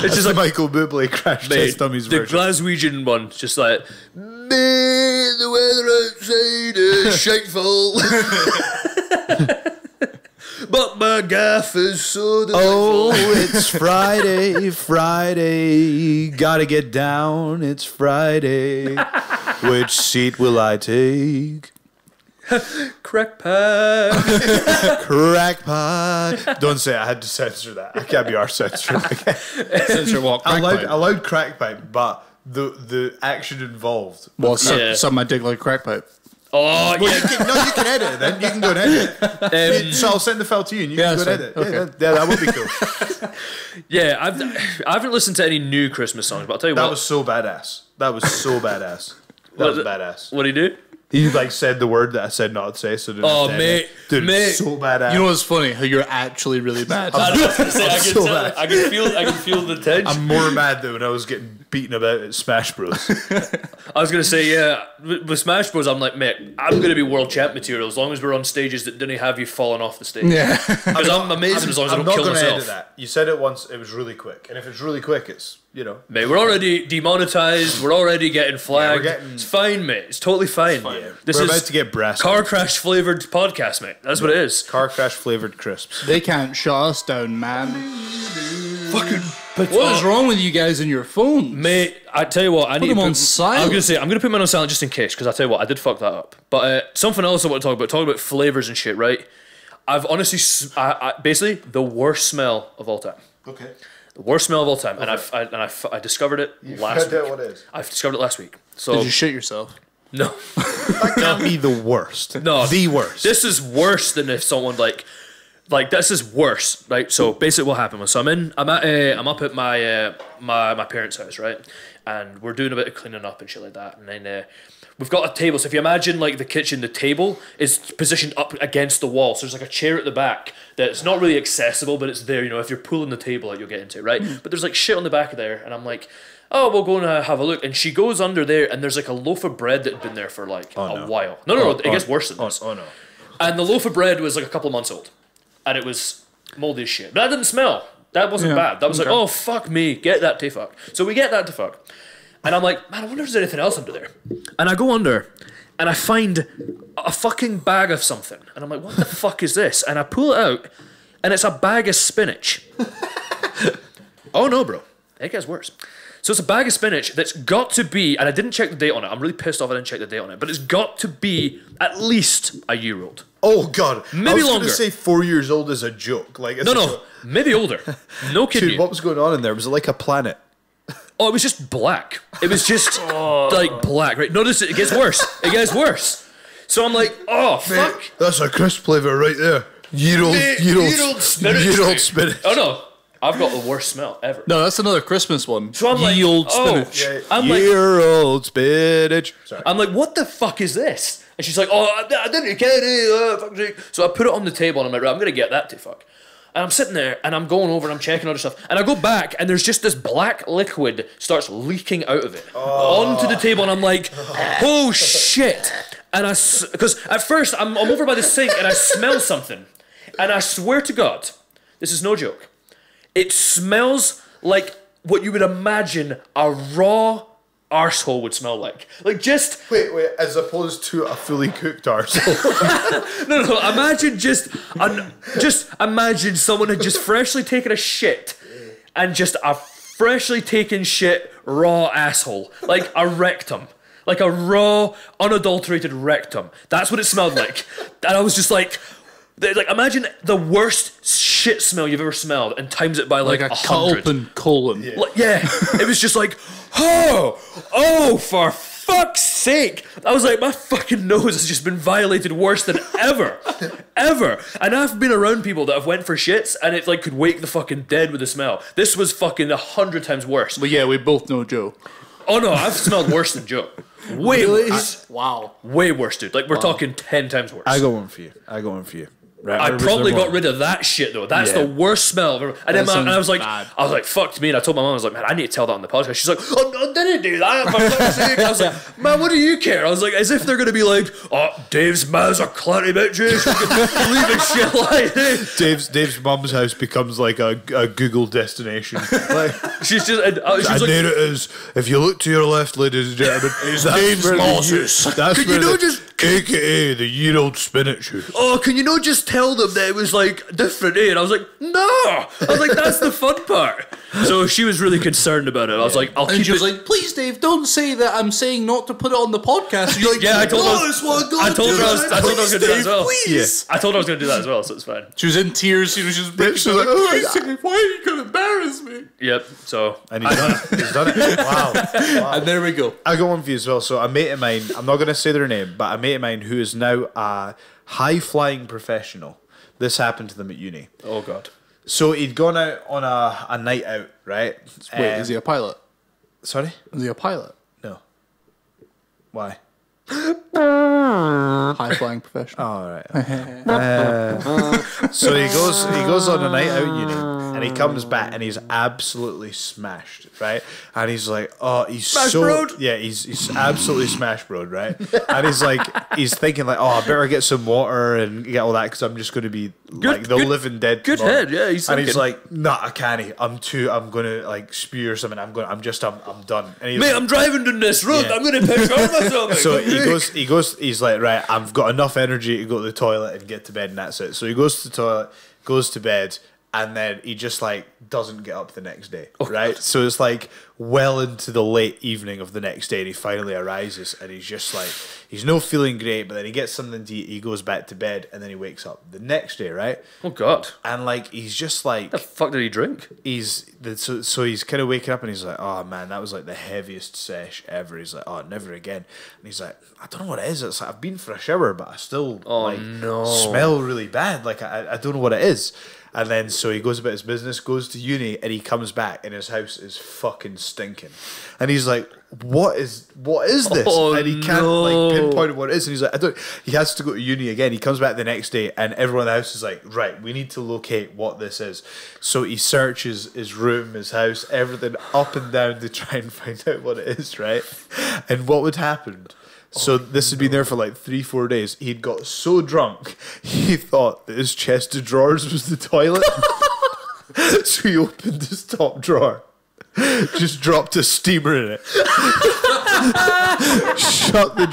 It's just like Michael Bublé Crash Test Dummies the version. Glaswegian one, just like, man, the weather outside is shameful. But my gaff is so delightful. Oh, it's Friday, gotta get down, it's Friday. Which seat will I take? Crackpot. Crackpot. Don't say it, I had to censor that. I can't be our censoring. Censor what? I Crackpipe. allowed crackpipe, but the action involved. Well, Yeah. some might dig like crackpipe. Oh, Well, yeah. you can edit it then. You can go and edit it. So I'll send the file to you and you can go and that's edit it. fine. Yeah, that would be cool. Yeah, I haven't listened to any new Christmas songs, but I'll tell you That what. was so badass. That was badass. What do you do? He like said the word that I said not to say, so didn't Oh, say mate, it. Dude, mate. so badass. You know what's funny? How you're actually really bad. I can so tell. bad. I can feel the tension. I'm more mad though when I was getting beaten about at Smash Bros. I was gonna say, yeah, with Smash Bros, I'm like, mate, I'm gonna be world champ material as long as we're on stages that didn't have you falling off the stage. Yeah. Because I'm amazing as long as I I'm don't not kill going to edit myself. that. You said it once. It was really quick, and if it's really quick, it's Mate, we're already demonetized. We're already getting flagged. getting- It's fine, mate. It's totally fine. This we're is about to get brass. car crash flavored podcast, mate. That's what it is. Car crash flavored crisps. They can't shut us down, man. Fucking. What is wrong with you guys and your phones? Mate, I tell you what, I need them to on I'm silent. gonna say I'm gonna put mine on silent just in case, because I tell you what, I did fuck that up. But something else I want to talk about flavors and shit, right? I've honestly, basically the worst smell of all time. Okay. The worst smell of all time, and I discovered it last week. What is? I've discovered it last week. So Did you shit yourself? no, That can't be the worst. no, the worst. This is worse than if someone like this is worse, right? So basically, what happened was, so I'm up at my parents' house, right, and we're doing a bit of cleaning up and shit like that, and then we've got a table. So if you imagine like the kitchen, the table is positioned up against the wall. So there's like a chair at the back that's not really accessible, but it's there. You know, if you're pulling the table out, you'll get into it, right? But there's like shit on the back of there, and I'm like, oh, we'll go and have a look. And she goes under there, and there's like a loaf of bread that had been there for like a while. No, it gets worse than this. Oh no. And the loaf of bread was like a couple of months old, and it was moldy as shit. But that didn't smell. That wasn't bad. That was like, oh fuck me, get that to fuck. So we get that to fuck. And I'm like, man, I wonder if there's anything else under there. And I go under, and I find a fucking bag of something. And I'm like, what the fuck is this? And I pull it out, and it's a bag of spinach. Oh no, bro. It gets worse. So it's a bag of spinach that's got to be, and I didn't check the date on it. I'm really pissed off I didn't check the date on it. But it's got to be at least a year old. Oh god. Maybe I was longer. gonna say 4 years old is a joke. Like it's No, maybe older. No kidding. Dude, what was going on in there? Was it like a planet? Oh, it was just black. It was just like black, right? Notice it gets worse. It gets worse. So I'm like, oh fuck. That's a crisp flavour right there. Year old spinach. spinach. Oh no, I've got the worst smell ever. No, that's another Christmas one. So I'm like, Ye-old oh, spinach. I'm like, Year old spinach. Sorry. I'm like, what the fuck is this? And she's like, oh, I didn't get it. Fuck's sake. So I put it on the table, and I'm like, right, I'm gonna get that to fuck. And I'm sitting there, and I'm going over, and I'm checking other stuff, and I go back, and there's just this black liquid starts leaking out of it onto the table, and I'm like, oh shit. And because at first I'm over by the sink, and I smell something, and I swear to God, this is no joke, it smells like what you would imagine a raw arsehole would smell like. Like just Wait, as opposed to a fully cooked arsehole. no. Imagine just imagine someone had just freshly taken a shit, and just a freshly taken shit raw asshole, like a rectum. Like a raw, unadulterated rectum. That's what it smelled like. And I was just like imagine the worst shit smell you've ever smelled and times it by like a 100. open colon. Yeah. It was just like, oh, for fuck's sake. I was like, my fucking nose has just been violated worse than ever. Ever. And I've been around people that have went for shits and it like could wake the fucking dead with the smell. This was fucking 100 times worse. But yeah, we both know Joe. Oh no, I've smelled worse than Joe. Way worse. Wow. Way worse, dude. Like, we're talking 10 times worse. I got one for you. Right, I probably got rid of that shit though. That's the worst smell I've ever. And then I was like, fuck me. And I told my mom, I was like, man, I need to tell that on the podcast. She's like, oh, no, didn't do that. For fuck's sake. I was like, man, what do you care? I was like, as if they're gonna be like, oh, Dave's mouths are clanty bitches. Leaving shit like this. Dave's mum's house becomes like a Google destination. Like, she's just, and there it is. If you look to your left, ladies and gentlemen, It's Dave's Moses. That's Can where you not just- AKA the year-old spinach house. oh, can you not just tell them that it was like different, eh? And I was like, no. I was like, that's the fun part. So she was really concerned about it. I was like, I'll And keep she was it. like, please, Dave, don't say that I'm saying not to put it on the podcast. You're like, Yeah, I told her. I this one, I told her I was going to do that as well. Please. I told her I was going to do that as well, so it's fine. She was in tears. She was just breaking. She was like, like, oh, please, Dave, why are you going to embarrass me? Yep. So And he's done it. He's done it. Wow. And there we go. I got one for you as well. So a mate of mine, I'm not going to say their name, but a mate of mine who is now a high-flying professional. This happened to them at uni. oh god. So he'd gone out on a night out, right? Wait, is he a pilot? Sorry? Is he a pilot? No. Why? High flying professional. All right. So he goes on a night out at uni, and he comes back, and he's absolutely smashed, right? And he's like, oh, he's Smash so broed? yeah, he's absolutely smash broed, right? And he's thinking like, oh, I better get some water and get all that because I'm just going to be like the living dead. Good tomorrow. head, yeah. He's and he's thinking. like, nah, I can't. I'm gonna like spew or something. I'm done. And he's Mate, I'm driving down this road. Yeah. I'm going to piss on myself. so he's like, right, I've got enough energy to go to the toilet and get to bed, and that's it. So he goes to the toilet, goes to bed, and then he just like doesn't get up the next day, right? So it's like well into the late evening of the next day, and he finally arises, and he's just like, he's no feeling great, but then he gets something to eat, he goes back to bed, and then he wakes up the next day, right? Oh god. And like he's just like, The fuck did he drink? so he's kind of waking up and he's like, oh man, that was like the heaviest sesh ever. He's like, oh, never again. And he's like, I don't know what it is. It's like I've been for a shower, but I still smell really bad. Like I don't know what it is. And then so he goes about his business, goes to uni, and he comes back and his house is fucking stinking. And he's like, what is this? Oh, and he can't like pinpoint what it is. And he's like, he has to go to uni again. He comes back the next day and everyone in the house is like, right, we need to locate what this is. So he searches his room, his house, everything up and down to try and find out what it is, right? And what would happen? So this had been there for like 3-4 days. He'd got so drunk, he thought that his chest of drawers was the toilet. So he opened his top drawer, just dropped a steamer in it, shut the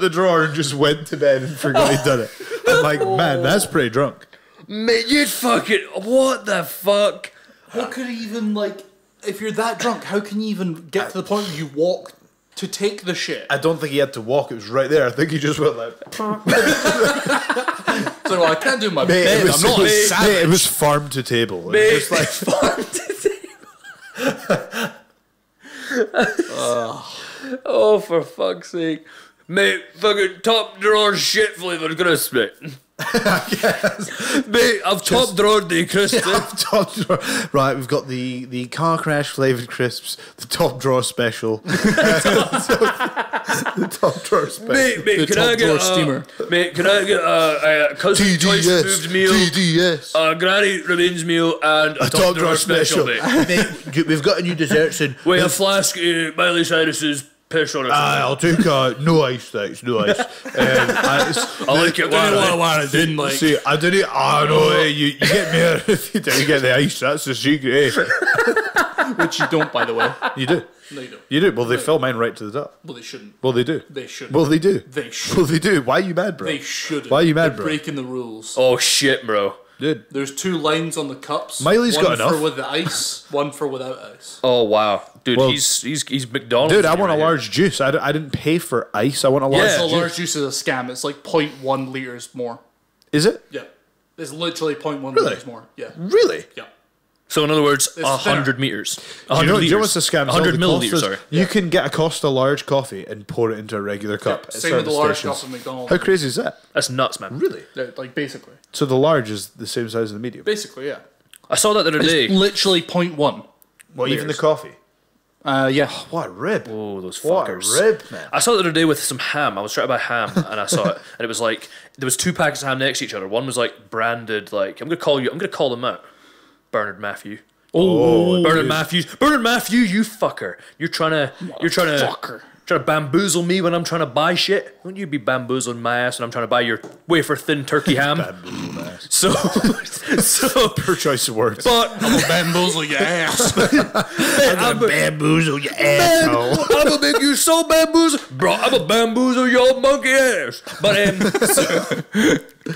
drawer, and just went to bed and forgot he'd done it. I'm like, man, that's pretty drunk. Mate, you'd fucking. What the fuck? How could he even like? If you're that drunk, how can you even get to the point where you walk to take the shit? I don't think he had to walk; it was right there. I think he just went like. So well, I can't do my Mate, bed. I'm not a savage. It was farm to table. It Mate, was just like farm to table. Oh, for fuck's sake. Mate, fucking top drawer shit flavoured crisp, mate. Mate, I've top drawered the crisp. top drawer. Right, we've got the car crash flavoured crisps, the top drawer special. The top drawer special. Mate, The can top I get drawer steamer. Mate, can I get a cousin twice removed meal, TDS. a granny remains meal, and a top drawer special, mate? Mate, we've got a new desserts in. With a flask of Miley Cyrus's piss on it. I'll take no ice, thanks, no ice. I like it. I didn't like. See, I didn't. Oh no, you get me out if you don't get the ice. That's the secret. Which you don't, by the way. You do. No, you don't. You do. Well, they fill mine right to the top. Well, they shouldn't. Well, they do. They shouldn't. Well, they do. They should. Well, they do. Why are you mad, bro? They shouldn't. Why are you mad, They're bro? breaking the rules. Oh shit, bro. Dude. There's 2 lines on the cups. Miley's one got enough. for with the ice, one for without ice. Oh wow, dude, Well, he's McDonald's. Dude, I want right a here. large juice. I didn't pay for ice. I want a large So juice. large juice is a scam. It's like 0.1 liters more. Is it? Yeah. It's literally 0.1 Really? liters more. Yeah. Really? Yeah. So in other words, It's 100 meters. Do 100 you know what's the scam? 100 milliliters. Costas, Sorry. You can get a Costa large coffee and pour it into a regular cup. at Same with the certain large stations. cup at McDonald's. How crazy is that? That's nuts, man. Really? Yeah, like basically. So the large is the same size as the medium. Basically, yeah. I saw that the other day. It's literally 0.1. Well, even the liters. coffee. Yeah. What a rib! Oh, those What fuckers. a rib, man! I saw it the other day with some ham. I was trying to buy ham, and I saw it, and it was like there was 2 packets of ham next to each other. One was like branded, like I'm gonna call them out, Bernard Matthew. Oh, Bernard Matthews, Bernard Matthew, you fucker! You're trying to bamboozle me when I'm trying to buy shit. Wouldn't you be bamboozling my ass when I'm trying to buy your wafer thin turkey ham? So, Poor choice of words. but I'm a bamboozle your ass. I'm a bamboozle your asshole. I'm gonna make you so bamboozle, bro. I'm gonna bamboozle your monkey ass. But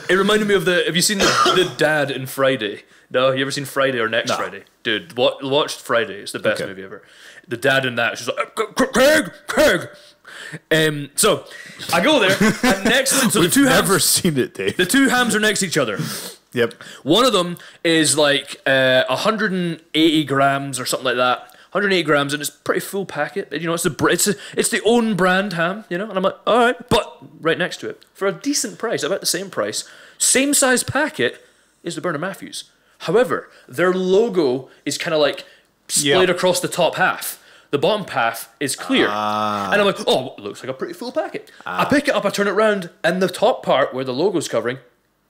it reminded me of the. Have you seen the dad in Friday? No, you ever seen Friday or Next Friday? Dude, watched Friday. It's the best movie ever. The dad in that, she's like, Craig. So I go there, and next, so the two Never hams, seen it, Dave. the 2 hams are next to each other. Yep. One of them is like 180 grams or something like that. 180 grams, and it's a pretty full packet. You know, it's the own brand ham. You know, and I'm like, all right, but right next to it for a decent price, about the same price, same size packet, is the Bernard Matthews. However, their logo is kind of like splayed across the top half. The bottom half is clear. And I'm like, oh, it looks like a pretty full packet. I pick it up, I turn it around, and the top part where the logo's covering,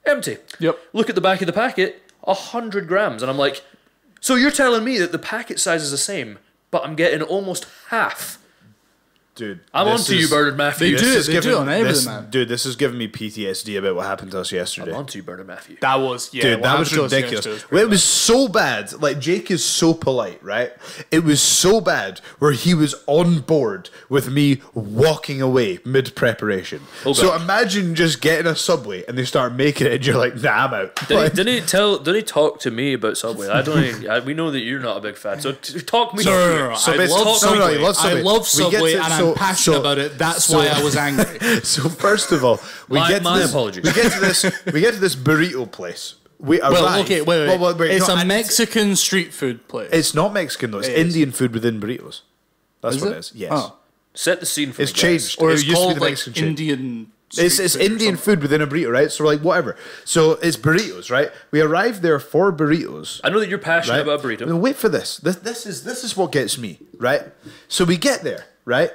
empty. Yep. Look at the back of the packet, 100 grams. And I'm like, so you're telling me that the packet size is the same, but I'm getting almost half. Dude, I'm on to you, Bernard Matthew. They do on everything, man. Dude, this is giving me PTSD about what happened to us yesterday. I'm on to you, Bernard Matthew. That was, yeah. Dude, that was ridiculous. It was so bad. Like, Jake is so polite, right? It was so bad where he was on board with me walking away mid-preparation. So imagine just getting a Subway and they start making it and you're like, nah, I'm out. Did he talk to me about Subway? I don't even, we know that you're not a big fan, so talk me through it. So I basically- love no, no, Subway. he loves Subway. I love We get Subway, to- and so- I'm passionate so- about it. That's why I was angry. So first of all, we get to this, apologies. We get to this burrito place. We arrive. Well, okay, wait. Well, It's no, a and Mexican street food place. It's not Mexican though. It's It is. Indian food within burritos. That's Is what it? it is. Yes. Oh. Set the scene for It's me, guys. changed. Or It it's used to be called the like Mexican chain. Indian. It's street food or Indian something. food within a burrito, right? So we're like, whatever. So it's burritos, right? We arrived there for burritos. I know that you're passionate Right? about burrito. Now, wait for this. This is what gets me, right? So we get there, right?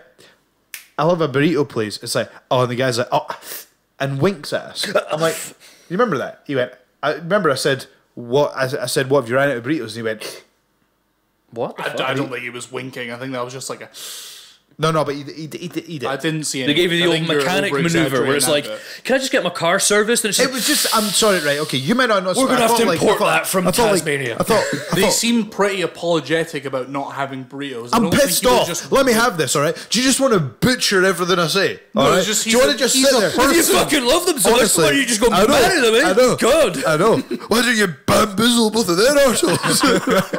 I love a burrito place. It's like, oh, and the guy's like, oh, and winks at us. I'm like, you remember that? He went, I remember I said, what? I said, what have you ran out of burritos? And he went, What? The fuck? I don't think he was winking. I think that was just like a. no, but he did. I didn't see any. They gave you the old mechanic maneuver where it's like, can I just get my car serviced? And it's It like, was just, I'm sorry, right? Okay, you might not know. We're gonna have to import that from Tasmania. I thought They seem pretty apologetic about not having burritos. I I'm don't think pissed he was off. just- Let me have this, all right? Do you just want to butcher everything I say? All right? it's just Do you want to he's just he's sit a there? if you fucking love them so much, Honestly, why don't you just go I know, mad at them, eh? I know. God. I know. Why don't you bamboozle both of their arseholes?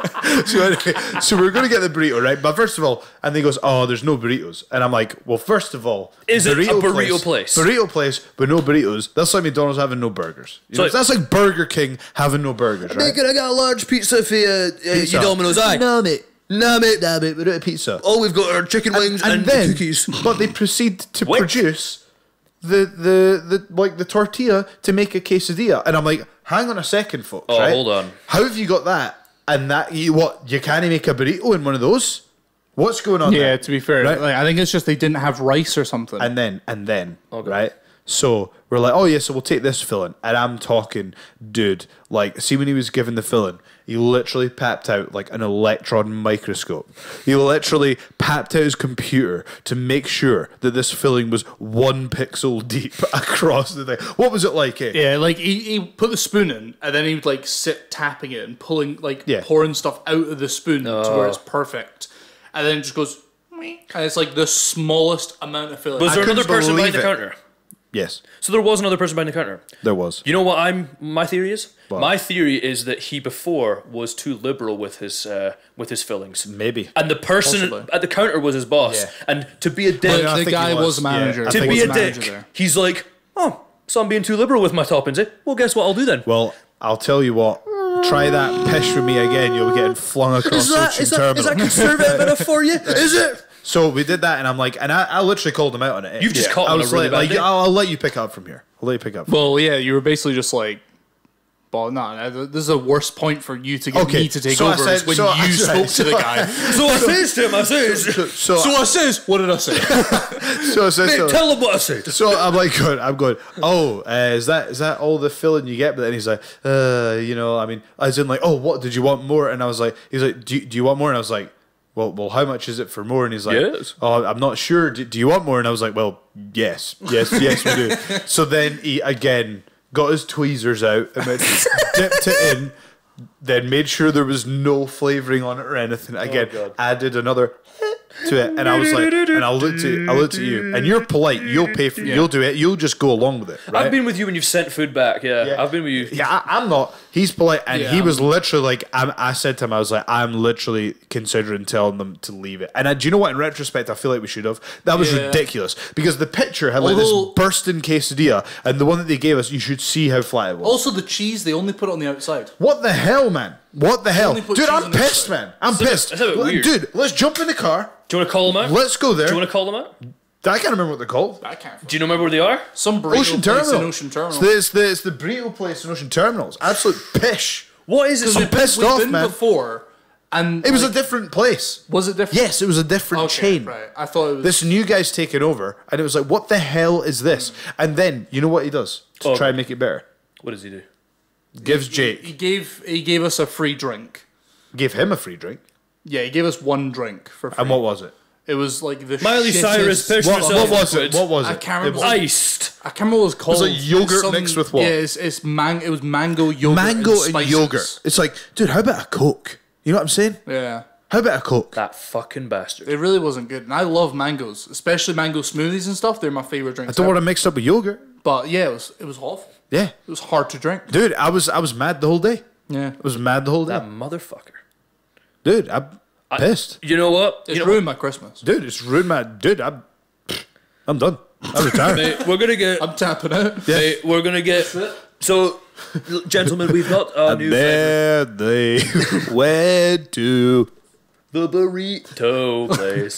So anyway, so we're going to get the burrito, right? But first of all, and he goes, oh, there's no burritos. And I'm like, well, first of all, Is it a burrito place? Burrito place, but no burritos. That's like McDonald's having no burgers. You know, So- that's like Burger King having no burgers, right? I got a large pizza for you, Pizza. Domino's. Aye. No, mate. No, mate. We don't have pizza. Oh, we've got our chicken wings and, then, cookies. But they proceed to Wait. produce the tortilla to make a quesadilla, and I'm like, hang on a second, folks. Oh, right? hold on. How have you got that? And that you can't make a burrito in one of those? What's going on? Yeah, there? to be fair, Right. like, I think it's just they didn't have rice or something. And then, right? So we're like, oh yeah, so we'll take this filling. And I'm talking, dude, like, see when he was given the filling, he literally papped out like an electron microscope. He literally papped out his computer to make sure that this filling was 1 pixel deep across the thing. What was it like, eh? Yeah, like he put the spoon in, and then he would like sit tapping it and pulling Yeah. pouring stuff out of the spoon to where it's perfect, and then it just goes, "Meh," and it's like the smallest amount of filling. Was there couldn't another person behind believe the it. counter? Yes, So there was another person behind the counter. there was. You know what my theory is? What? My theory is that he before was too liberal with his fillings. Maybe. And the person Possibly. at the counter was his boss. Yeah. And to be a dick, I The think guy he was was. manager. Yeah, I to think be he a was dick, manager there. he's like, oh, so I'm being too liberal with my toppings, eh? Well, guess what I'll do then? Well, I'll tell you what. Try that pish with me again. You'll be getting flung across Ocean Terminal. conservative enough for you? Is it? So we did that, and I'm like, and I literally called him out on it. You've just caught I on a was really like, bad day. I'll let you pick up from here. I'll let you pick up. Well, yeah, you were basically just like, well, no, this is the worst point for you to get me to take so I over said- is when so you I said- spoke to the guy. So I says to him, I says, So So I says, what did I say? so I said, mate, tell him what I said. So I'm like, I'm going. Oh, is that all the filling you get? But then he's like, I mean, as in like, oh, what did you want more? And I was like, he's like, do you want more? And I was like, well, how much is it for more? And he's like, Yes. oh, I'm not sure. Do you want more? And I was like, well, yes, we do. So then he again got his tweezers out and went, dipped it in, then made sure there was no flavouring on it or anything. Again, added another to it, and I was like, and I looked at you, and you're polite. You'll pay for, you'll do it. You'll just go along with it. Right? I've been with you when you've sent food back. Yeah. I've been with you. Yeah, I'm not. He's polite, and Yeah, he was literally like, I said to him, I was like, I'm literally considering telling them to leave it. And do you know what? In retrospect, I feel like we should have. That was Yeah. ridiculous because the picture had like this Although- bursting quesadilla, and the one that they gave us, you should see how flat it was. Also, the cheese, they only put it on the outside. What the hell, man? What the hell, only put dude? cheese I'm on the pissed, outside. man. I'm pissed, it's a bit weird. dude. Let's jump in the car. Do you want to call them out? Let's go there. Do you want to call them out? I can't remember what they're called. I can't. Do you remember where they are? Some burrito Ocean place Terminal. in Ocean Terminal. It's the burrito place in Ocean Terminals. Absolute pish. What is it? I'm pissed off, been man. before, and It was like, a different place. was it different? Yes, it was a different Okay, chain. right. I thought it was. This new guy's taken over, and it was like, what the hell is this? And then, you know what he does to Oh. try and make it better? What does he do? Gives He Jake, gave us a free drink. gave him a free drink. Yeah, he gave us one drink for free. And what was it? It was like the Miley shittest- Cyrus picture What herself. was it? What was it? I can't It remember. was Iced. I can't remember what it was called. like yogurt Some- mixed with what? Yeah, it was mango yogurt. mango and spices. yogurt. It's like, dude, how about a Coke? You know what I'm saying? Yeah. How about a Coke? That fucking bastard. It really wasn't good. And I love mangoes, especially mango smoothies and stuff. They're my favorite I drinks. don't ever. want to mix it up with yogurt. But yeah, it was awful. Yeah. It was hard to drink. Dude, I was mad the whole day. Yeah. I was mad the whole day. That motherfucker. Dude, I'm pissed. You know what? It's You know, ruined my Christmas. Dude, it's ruined my... Dude, I'm done. I'm retired. mate, we're gonna get. I'm tapping out. Mate, we're gonna get. So, gentlemen, we've got a new flavor. There they went to... The burrito place.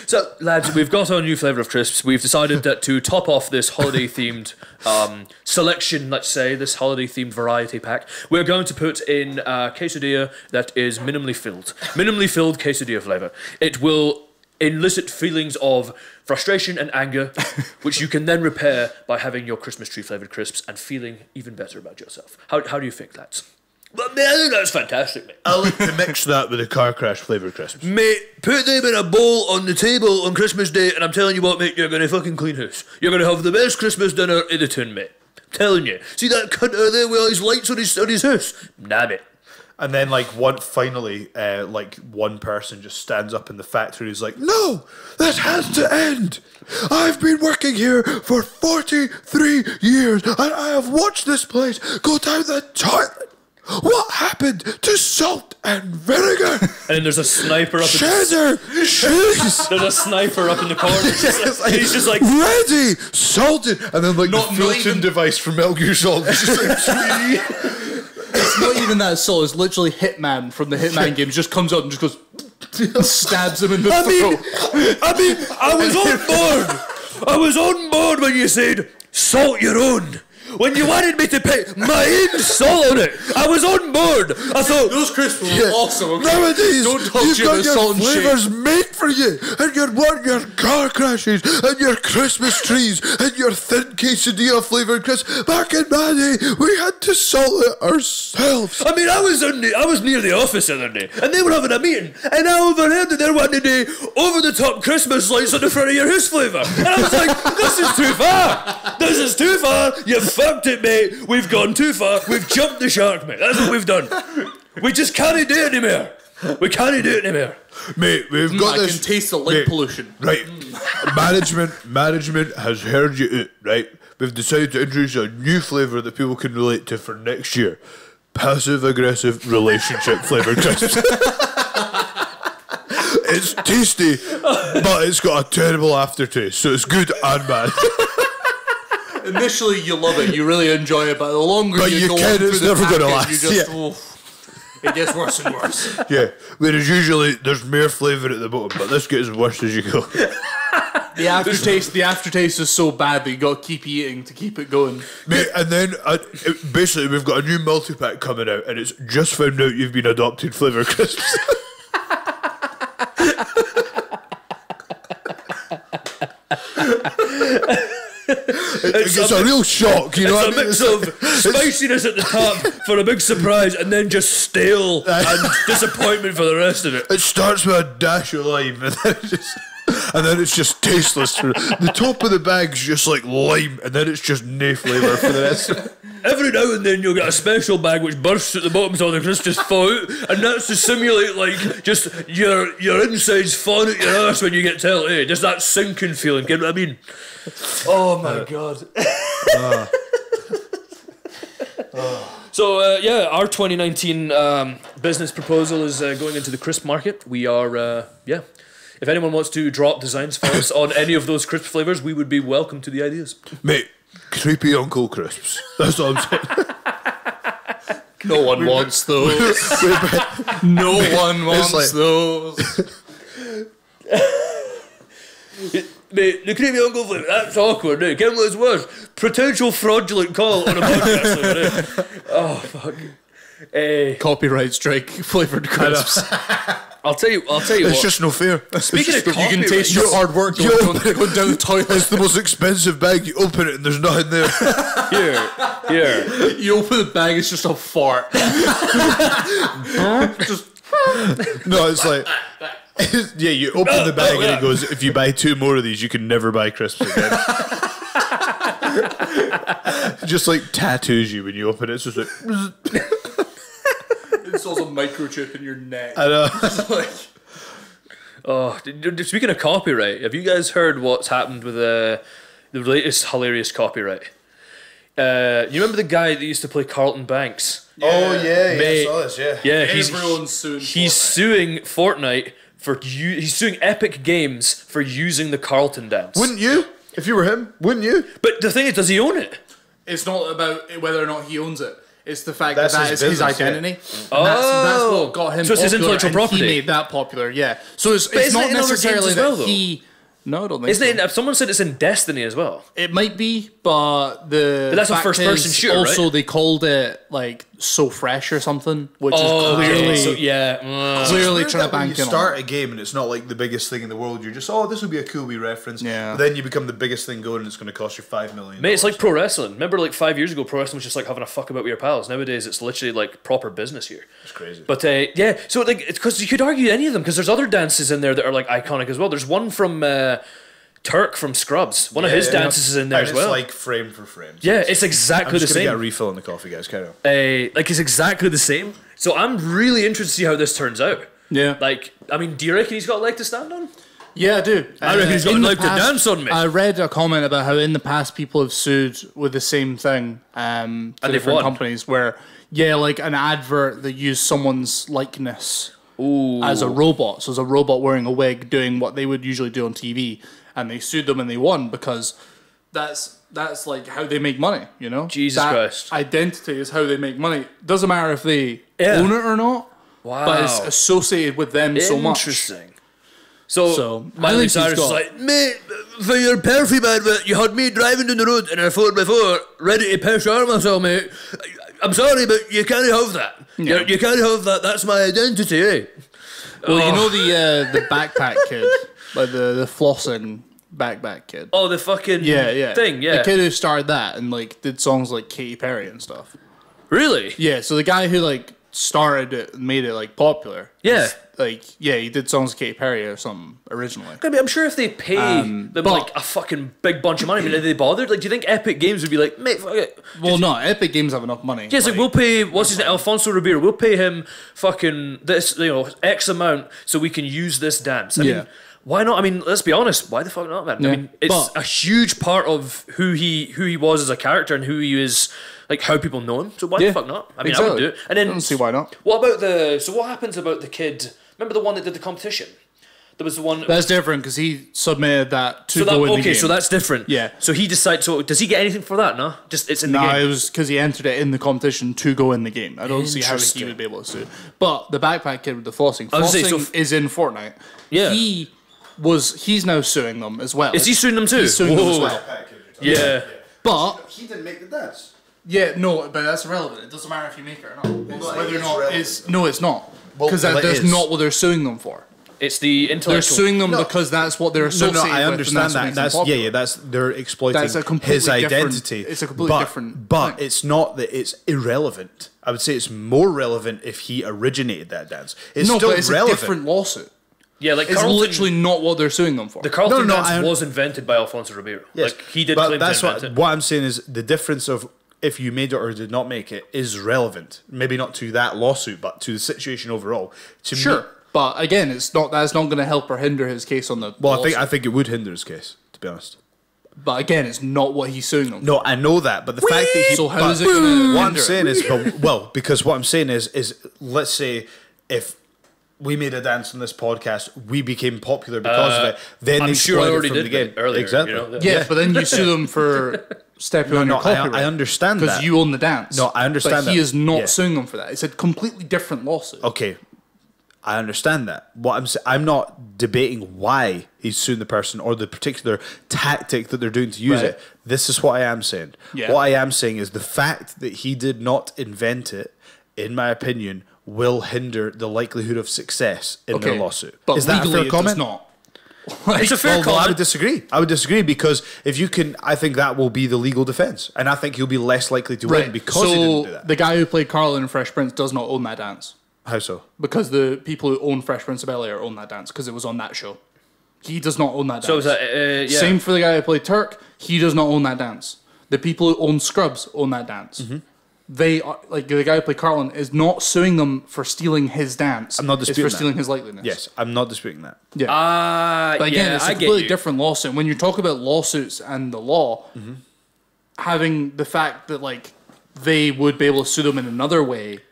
So, lads, we've got our new flavour of crisps. We've decided that to top off this holiday-themed selection, let's say, this holiday-themed variety pack, we're going to put in a quesadilla that is minimally filled. Minimally filled quesadilla flavour. It will elicit feelings of frustration and anger, which you can then repair by having your Christmas tree-flavoured crisps and feeling even better about yourself. How do you think, lads? Well, mate, I think that's fantastic, mate. I like to mix that with a car crash flavoured crisps. Mate, put them in a bowl on the table on Christmas Day, and I'm telling you what, mate, you're going to fucking clean house. You're going to have the best Christmas dinner in the town, mate. I'm telling you. See that cunt over there with all his lights on his house? Nah, mate. And then, like, one person just stands up in the factory and is like, no, this has to end. I've been working here for 43 years, and I have watched this place go down the toilet. What happened to salt and vinegar? And then there's a sniper up in Cheddar cheese. There's a sniper up in the corner. He's just like, Ready, salted, and then like Not the filtering even- device from Metal Gear Solid. It's just like, It's not even that salt. It's literally Hitman from the Hitman games. Just comes up and just goes and stabs him in the throat. I was on board. I was on board when you said, salt your own. When you wanted me to put my own salt on it, I was on board. I thought, Those crisps were awesome. Okay? nowadays, Don't talk you've to got about your salt and shake. flavours made for you, and you want your car crashes, and your Christmas trees, and your thin quesadilla flavoured crisps. Back in my day, we had to salt it ourselves. I mean, I was near the office the other day, and they were having a meeting, and I overheard that they're wanting to do over-the-top Christmas lights on the front of your house flavour. And I was like, this is too far. This is too far. You fucked it, mate. We've gone too far. We've jumped the shark, mate. That's what we've done. We just can't do it anymore. We can't do it anymore. Mate, we've got I this. can taste the light Mate, pollution. Right. Management has heard you out, right? We've decided to introduce a new flavour that people can relate to for next year. Passive-aggressive relationship flavoured crisps. It's tasty, but it's got a terrible aftertaste, so it's good and bad. Initially, you love it, you really enjoy it, but the longer But you you go can, on through it's the never gonna packet, last, you just, yeah. it gets worse and worse. Yeah, whereas usually there's more flavour at the bottom, but this gets worse as you go. The aftertaste is so bad that you got to keep eating to keep it going. Mate, and then basically we've got a new multi-pack coming out, and it's just found out you've been adopted flavour crisps. It's a real shock, you know what I mean? It's a mix of spiciness at the top for a big surprise, and then just stale and disappointment for the rest of it. It starts with a dash of lime, and then it's just tasteless. The top of the bag's just like lime, and then it's just no flavour for the rest of it. Every now and then you'll get a special bag which bursts at the bottom so the crisps just fall out, and that's to simulate like just your insides falling out your arse when you get to LA. Just that sinking feeling, get what I mean? Oh my god. So yeah, our 2019 business proposal is going into the crisp market. We are if anyone wants to drop designs for us on any of those crisp flavours, we would be welcome to the ideas. Mate, creepy Uncle Crisps. That's what I'm saying. No one wants those. No one wants those. Mate, the creepy uncle flavour, that's awkward, eh? Get what's worse. Potential fraudulent call on a podcast flavour, eh? Oh, fuck. Copyright strike flavoured crisps. I'll tell you It's what. just no fair. Speaking of You can copyright, taste your hard work going down the toilet. It's the most expensive bag. You open it and there's nothing there. here. You open the bag, it's just a fart. No, it's like... yeah, you open the bag and it goes, if you buy 2 more of these, you can never buy crisps again. Just like tattoos you when you open it. It's just like... It's also a microchip in your neck. I know. Speaking of copyright, have you guys heard what's happened with the latest hilarious copyright? You remember the guy that used to play Carlton Banks? Oh, yeah, Mate, I saw this, yeah. Yeah, Everyone's suing he's Fortnite. suing Fortnite he's suing Epic Games for using the Carlton dance. Wouldn't you? If you were him, wouldn't you? But the thing is, does he own it? It's not about whether or not he owns it. It's the fact That's that his is his business, identity. And that's what got him So it's his popular, intellectual and property. he made that popular, yeah. So it's isn't not it in other games necessarily as well, that though? he... No, I don't think Isn't so. it? Someone said it's in Destiny as well. It might be, but the But that's a fact first-person is shooter, also, right? they called it like So Fresh or something, which is okay. clearly So, yeah. clearly It's trying weird to that when bank you in on start it. a game and it's not like the biggest thing in the world. You're just, this will be a cool wee reference. Yeah. But then you become the biggest thing going and it's going to cost you $5 million. Mate, it's like pro wrestling. Remember, like 5 years ago, pro wrestling was just like having a fuck about with your pals. Nowadays, it's literally like proper business here. It's crazy. But yeah, so like, it's because you could argue any of them because there's other dances in there that are like iconic as well. There's one from Turk from Scrubs. One of his dances is in there and as well. It's like frame for frame. So Yeah, it's exactly I'm just the going to same. get a refill on the coffee, guys. Carry on. Like it's exactly the same. So I'm really interested to see how this turns out. Yeah. Like, I mean, do you reckon he's got a leg to stand on? Yeah, I do. I reckon he's got in a the leg to dance on, mate. I read a comment about how in the past people have sued with the same thing to they've different won. companies where, like an advert that used someone's likeness as a robot. So as a robot wearing a wig doing what they would usually do on TV. And they sued them and they won because that's like how they make money, you know? Jesus that Christ. Identity is how they make money. Doesn't matter if they Yeah. own it or not. Wow. But it's associated with them so much. Interesting. So I Miley think he's Cyrus is got- like, mate, for your perfume advert, you had me driving down the road in a 4x4, ready to piss on myself, mate. I'm sorry, but you can't have that. Yeah. You can't have that. That's my identity, eh? Well, you know the backpack kid, like the flossing backpack kid. Oh, the fucking thing, yeah. The kid who started that and like did songs like Katy Perry and stuff. Really? Yeah, so the guy who like started it and made it like popular. Yeah. is, like he did songs with Katy Perry or something originally. I mean, I'm sure if they pay them but- like a fucking big bunch of money, I mean, are they bothered? Like, do you think Epic Games would be like, mate, fuck it? Well, no, Epic Games have enough money. Yeah, it's like we'll pay what's his name, Alfonso Ribeiro. We'll pay him fucking this, X amount so we can use this dance. I mean, Yeah. why not? I mean, let's be honest. Why the fuck not, man? Yeah. I mean, it's But- a huge part of who he was as a character and who he is, like how people know him. So why the fuck not? I mean, I would do it. And then I don't see why not. What about so what happens about the kid? Remember the one that did the competition? There was the one. That's different because he submitted that to go in the game. So that's different. Yeah. So he decides. So does he get anything for that? No, just it's in the No, game. it was because he entered it in the competition to go in the game. I don't see how he would be able to sue. But the backpack kid with the flossing, I was gonna say, flossing is in Fortnite. Yeah. He's now suing them as well. Is he suing them too? He's suing them as Whoa. well. Yeah. But He didn't make the dance. yeah, no, but that's irrelevant. It doesn't matter if you make it or not. It's no, whether or it's not relevant. it's no, it's not Well, because well, it that's is. not what they're suing them for. It's the They're intellectual. suing them No. because that's what they're No, associated no, I with. understand and that. That's That's what makes them yeah, that's they're exploiting That's a completely his different- identity. it's a completely but, different But thing. it's not that it's irrelevant. I would say it's more relevant if he originated that dance. It's no, still but it's relevant. a different lawsuit. Yeah, like It's Carlton, literally not what they're suing them for. the Carlton No, dance I- was invented by Alfonso Ribeiro. Yes, Like he did but claim that's to invent it. what I'm saying is the difference of if you made it or did not make it is relevant. Maybe not to that lawsuit, but to the situation overall. To Sure, me, but again, it's not. That's not going to help or hinder his case on the. well, lawsuit. I think it would hinder his case, to be honest. But again, it's not what he's suing them. No, I know that, but the fact that he. So how but is it gonna What I'm hinder it? saying is, because what I'm saying is let's say if we made a dance on this podcast, we became popular because of it. Then I'm they sure I exploited already from did the game that earlier. Exactly. You know, Yeah, but then you sue them for stepping on no, your copyright. I understand because that. you own the dance. No, I understand but that. he is not Yeah. suing them for that. It's a completely different lawsuit. Okay, I understand that. What I'm not debating why he's suing the person or the particular tactic that they're doing to use Right. it. This is what I am saying. Yeah. What I am saying is the fact that he did not invent it, in my opinion, will hinder the likelihood of success in their lawsuit. But is that a legally fair comment? it does not. it's a fair Well, I comment. would disagree. I would disagree because if you can, I think that will be the legal defense, and I think he'll be less likely to win because he didn't do that. the guy who played Carlin in Fresh Prince does not own that dance How so? because the people who own Fresh Prince of Bel-Air own that dance because it was on that show. He does not own that dance. So is that yeah? Same for the guy who played Turk. He does not own that dance. The people who own Scrubs own that dance. Mm-hmm. They are, like the guy who played Carlin is not suing them for stealing his dance. I'm not disputing It's for that. stealing his likeness. Yes, I'm not disputing that. Yeah. But again, yeah, it's a I get completely you. different lawsuit. When you talk about lawsuits and the law, Mm-hmm. having the fact that like they would be able to sue them in another way would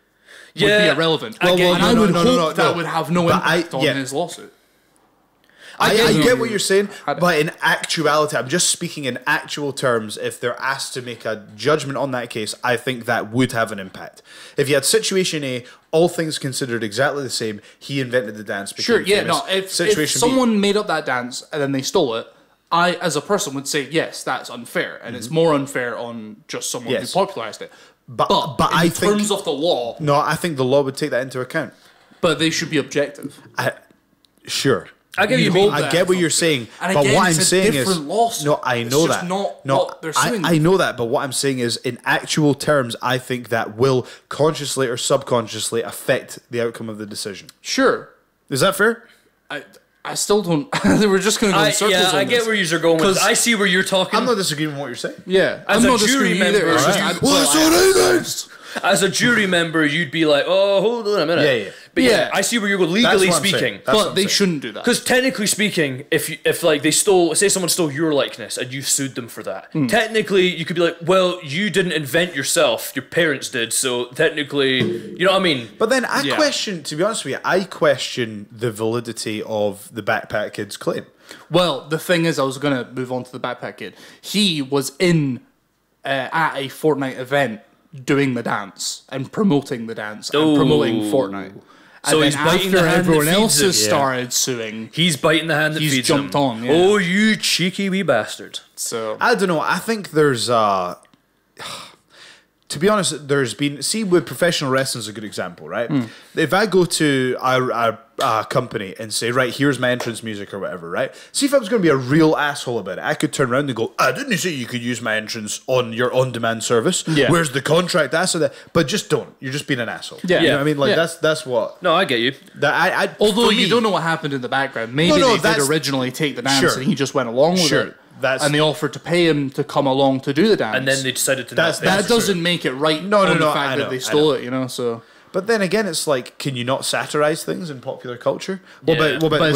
Yeah, be irrelevant. I get and you. I would no, hope that no. would have no But impact on yeah. his lawsuit. I get get you. what you're saying, I don't- but in actuality, I'm just speaking in actual terms. If they're asked to make a judgment on that case, I think that would have an impact. If you had situation A, all things considered exactly the same, he invented the dance. became Sure, yeah, famous. no. If situation someone made up that dance and then they stole it, I, as a person, would say yes, that's unfair, and it's more unfair on just someone Yes. who popularized it. But in I think terms of the law, no, I think the law would take that into account. but they should be objective. Sure. I get You you. hold I that get what you're from- saying, And but again, what I'm it's a saying is different lawsuit. no. I It's know just that. not no, what they're suing I them know that, but what I'm saying is, in actual terms, I think that will consciously or subconsciously affect the outcome of the decision. Sure, Is that fair? I still don't. We're just going to go in circles. Yeah, on I get this. where you're going with. 'Cause- this. I see where you're talking. I'm not disagreeing with what you're saying. Yeah, As I'm a not jury disagreeing either. member, It's just, you- I- Well, that's what I think. As a jury member, you'd be like, "Oh, hold on a minute." Yeah. But Yeah. I see where you're going. That's Legally what I'm saying. speaking, That's what but I'm they saying. shouldn't do that. because technically speaking, if like they stole, say someone stole your likeness and you sued them for that, Hmm. technically you could be like, "Well, you didn't invent yourself; your parents did." So technically, you know what I mean? But then I Yeah. question, to be honest with you, I question the validity of the Backpack Kid's claim. Well, the thing is, I was going to move on to the Backpack Kid. He was at a Fortnite event doing the dance and promoting the dance and promoting Fortnite. So And he's then biting the after hand that everyone feeds else him. has started suing. He's biting the hand that He's feeds jumped him. on, yeah. Oh, you cheeky wee bastard! So I don't know. I think there's to be honest, there's been with professional wrestling is a good example, right? If I go to a company and say, right, here's my entrance music or whatever, right? See if I was going to be a real asshole about it, I could turn around and go, I didn't say you could use my entrance on your on-demand service. Yeah. Where's the contract? That's that. But just don't. You're just being an asshole. Yeah. You know what I mean? Like Yeah. that's what. No, I get you. That I although for you me- don't know what happened in the background, maybe No, they that's- did originally take the dance Sure. and he just went along with Sure. it. That's- and they offered to pay him to come along to do the dance. And then they decided to. That's- not pay that him. doesn't make it right No, on the I fact know, that they I stole know. it, you know. So But then again, it's like, can you not satirize things in popular culture? Yeah. What about But when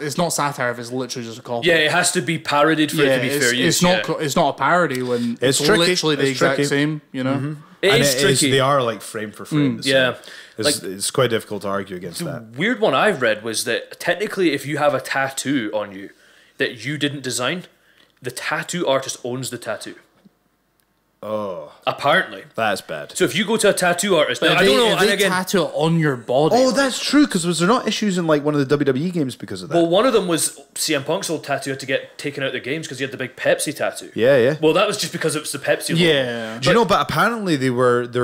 it's not satire if it's literally just a copy. Yeah, it has to be parodied for it to be fair use. It's not a parody when it's tricky. literally the It's exact tricky. same, you know? It and is tricky. they are like frame for frame. yeah. It's quite difficult to argue against that. Weird one I've read was that technically if you have a tattoo on you that you didn't design, the tattoo artist owns the tattoo. Oh, Apparently. that's bad. So if you go to a tattoo artist, now, If I don't know, if and they again, tattoo it on your body. Oh, that's true. Because was there not issues in like one of the WWE games because of that? well, one of them was CM Punk's old tattoo had to get taken out of the games because he had the big Pepsi tattoo. yeah. Well, that was just because it was the Pepsi logo. yeah. Do you know? But apparently there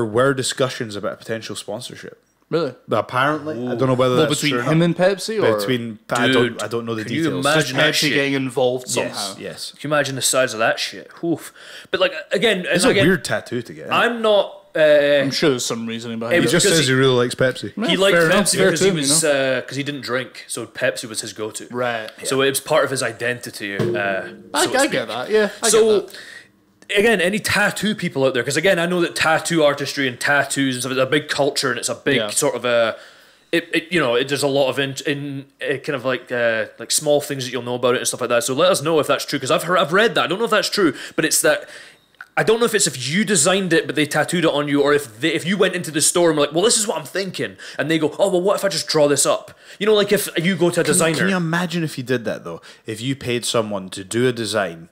were discussions about potential sponsorship. Really? But apparently, I don't know whether Well, that's between true or him not. and Pepsi, or Between Dude, I don't know the can you details. imagine that Pepsi shit? getting involved somehow? Yes. Can you imagine the size of that shit? Oof. But like again, It's and a again, weird tattoo to get. I'm not. I'm sure there's some reasoning behind It it. he was just because says he really likes Pepsi. He liked fair enough, Pepsi fair because he too, was because he didn't drink, so Pepsi was his go-to. Right. So it was part of his identity. I get that. Yeah. I get So that. again, any tattoo people out there? Because again, I know that tattoo artistry and tattoos and stuff is a big culture, and it's a big sort of a. There's a lot of kind of like small things that you'll know about it and stuff like that. So let us know if that's true, because I've read that. I don't know if that's true, but it's that. I don't know if it's if you designed it but they tattooed it on you, or if you went into the store and were like, well, this is what I'm thinking, and they go, oh, well, what if I just draw this up? You know, like if you go to a designer. Can you imagine if you did that though? If you paid someone to do a design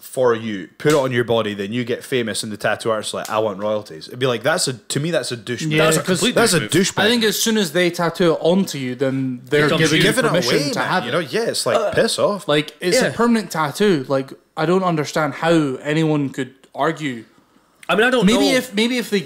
for you, put it on your body, then you get famous, and the tattoo artist's like, I want royalties. It'd be like, to me that's a douche move. Yeah, That's a because complete That's a move. douchebag. I think as soon as they tattoo it onto you, then they're Becomes giving you giving it permission away, to man. have You it. know, yeah, it's like piss off. Like, it's Yeah. a permanent tattoo. Like, I don't understand how anyone could argue. I mean, I don't know. Maybe if they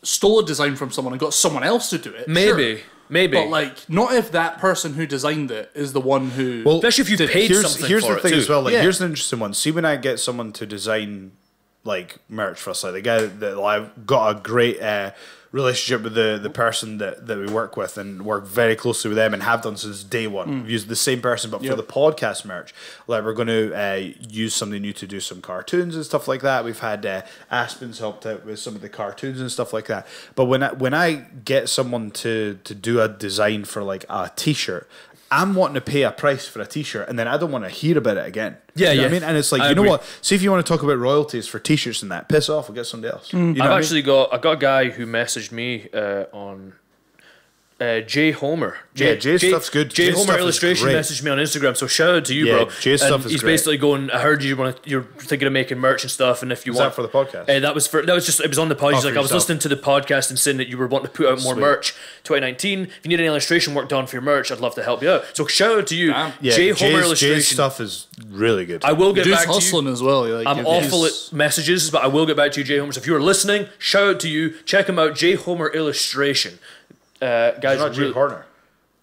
stole a design from someone and got someone else to do it. Maybe. But like, not if that person who designed it is the one who. Well, Especially if you paid something here's for the it thing too. as well. Like, Yeah. here's an interesting one. See, when I get someone to design like merch for us, like the guy that I've got a great relationship with the person that we work with, and work very closely with them, and have done since day one. We've used the same person, but for the podcast merch, like we're going to use somebody new to do some cartoons and stuff like that. We've had Aspen's helped out with some of the cartoons and stuff like that. But when I get someone to do a design for like a t-shirt, I'm wanting to pay a price for a t-shirt, and then I don't want to hear about it again. Yeah, You know yeah. what I mean? And it's like, I you know agree. what? See, if you want to talk about royalties for t-shirts and that, piss off, we'll get somebody else. You know what I mean? I got a guy who messaged me on Jay Homer. Jay's stuff's good. Jay Jay's Homer stuff is Illustration great. messaged me on Instagram, so shout out to you, Yeah, bro. Jay's And stuff is he's great. basically going, I heard you're thinking of making merch and stuff, and if you Was want that for the podcast? that was just it was on the podcast. He's for like, I was yourself. listening to the podcast and saying that you were wanting to put out more Sweet. merch 2019. If you need any illustration work done for your merch, I'd love to help you out. So shout out to you, Damn. Yeah, Jay Homer Jay's Illustration. stuff is really good. I will get Dude's back to you. hustling as well. Like, I'm awful at messages, but I will get back to you, Jay Homer. So if you're listening, shout out to you. Check him out, Jay Homer Illustration. Guys, It's not Jay really- Horner.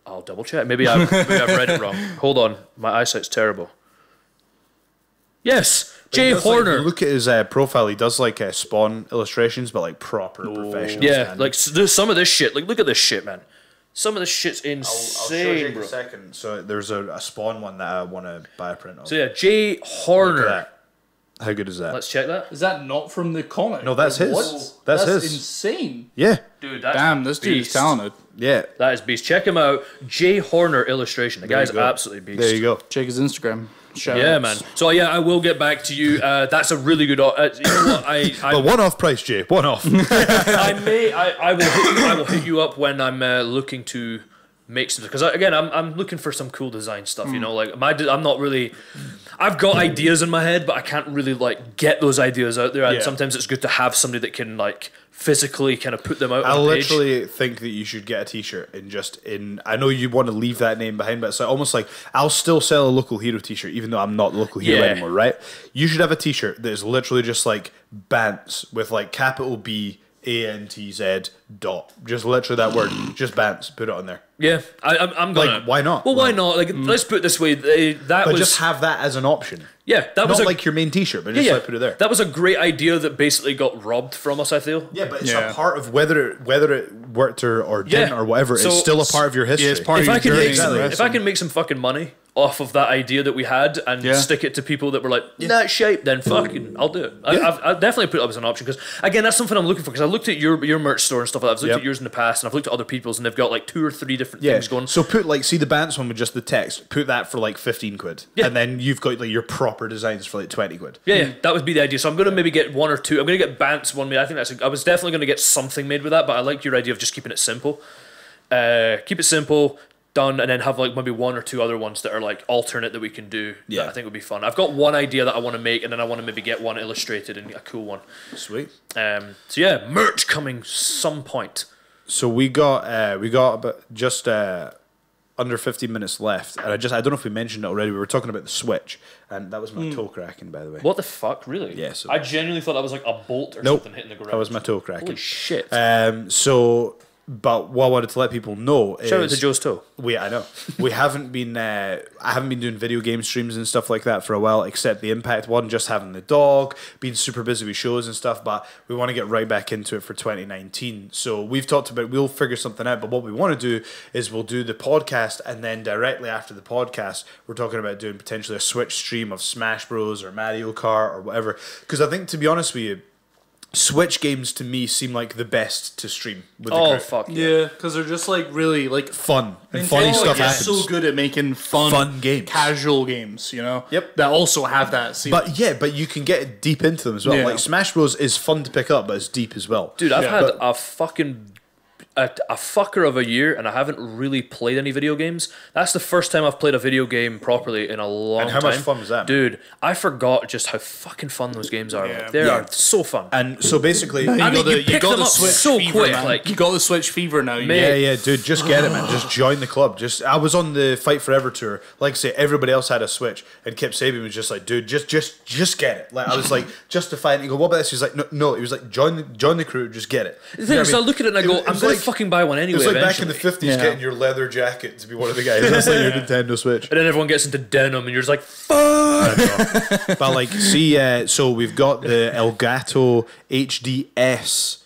I'll double check. Maybe I've read it wrong. Hold on, my eyesight's terrible. Yes, Jay He does, like, Horner. look at his profile. He does like Spawn illustrations, but like proper professional. Yeah, standard. like there's some of this shit. Like, look at this shit, man. Some of this shit's I'll show insane, you in bro. a second. So there's a Spawn one that I want to buy a print of. So yeah, Jay Look at Horner. that. How good is that? Let's check that. Is that not from the comic? No, that's his. What? That's his. insane. Yeah, Dude, that's Damn, this dude is beast. talented. yeah. That is beast. Check him out, Jay Horner Illustration. The guy's go. absolutely beast. There you go. Check his Instagram. Shout Yeah, outs. man. So yeah, I will get back to you. That's a really good. You know what? But one-off price, Jay. One-off. I will hit you up when I'm looking to make some, because again I'm looking for some cool design stuff. You know, like I'm not really. I've got ideas in my head, but I can't really like get those ideas out there. And Yeah. sometimes it's good to have somebody that can like physically kind of put them out. I on a page. literally think that you should get a t-shirt I know you want to leave that name behind, but it's like almost like I'll still sell a local hero t-shirt even though I'm not the local hero Yeah. anymore, right? You should have a t-shirt that is literally just like Bants with like capital B ANTZ dot, just literally that word, just Bants, put it on there. Yeah, I'm gonna. Like, why not? Well, why not? Like, let's put it this way. That But was just have that as an option. yeah. That was Not a, like your main t-shirt, but just like put it there. That was a great idea that basically got robbed from us, I feel. Yeah, but it's Yeah. a part of whether it worked or didn't Yeah. or whatever. So- it's still a part of your history. it's part If of I your can journey make some, in if I can make some fucking money off of that idea that we had and stick it to people that were like, nah, it's shite, then fucking, I'll do it. I've definitely put it up as an option because, again, that's something I'm looking for because I looked at your merch store and stuff like that. I've looked at yours in the past and I've looked at other people's and they've got like 2 or 3 different things going. So put like, see the Bants one with just the text, put that for like 15 quid. Yeah. And then you've got like your proper designs for like 20 quid. Yeah, that would be the idea. So I'm going to maybe get 1 or 2. I'm going to get Bants one made. I think I was definitely going to get something made with that, but I like your idea of just keeping it simple. Keep it simple. Done, and then have like maybe 1 or 2 other ones that are like alternate that we can do. Yeah, that I think would be fun. I've got one idea that I want to make, and then I want to maybe get one illustrated and a cool one. Sweet. So yeah, merch coming some point. So we got about just under 15 minutes left, and I don't know if we mentioned it already. We were talking about the Switch, and that was my toe cracking, by the way. What the fuck, really? Yeah. So I genuinely thought that was like a bolt or something hitting the ground. That was my toe cracking. Holy shit. But what I wanted to let people know is... Shout out to Joe's toe. I know. We haven't been... I haven't been doing video game streams and stuff like that for a while, except the Impact one, just having the dog, being super busy with shows and stuff, but we want to get right back into it for 2019. So we've talked about... We'll figure something out, but what we want to do is we'll do the podcast, and then directly after the podcast, we're talking about doing potentially a Switch stream of Smash Bros. Or Mario Kart or whatever. Because I think, to be honest with you, Switch games to me seem like the best to stream with the group. Fuck yeah, because they're just like really like fun and funny stuff happens. So good at making fun games, casual games, you know. Yep. That also have that. But you can get deep into them as well. Like Smash Bros is fun to pick up, but it's deep as well. Dude, I've had a fucking a fucker of a year, and I haven't really played any video games. That's the first time I've played a video game properly in a long time. And how much fun was that? Dude, I forgot just how fucking fun those games are. Like, they are so fun. And so basically... you got the Switch so fever, quick. man. Like, you got the Switch fever now. Yeah, dude, just get it, man. Just join the club. I was on the Fight Forever tour. Like I say, everybody else had a Switch, and Kip Sabian was just like, dude, just get it. Like I was like, justifying it. He go, what about this? He's like, no. He was like, join the crew, just get it. The thing is, I look at it and I go, I'm going to fucking buy one anyway. It was like eventually. back in the 50s getting your leather jacket to be one of the guys. That's like your Nintendo Switch. And then everyone gets into denim and you're just like, fuck! But like, see, so we've got the Elgato HDS,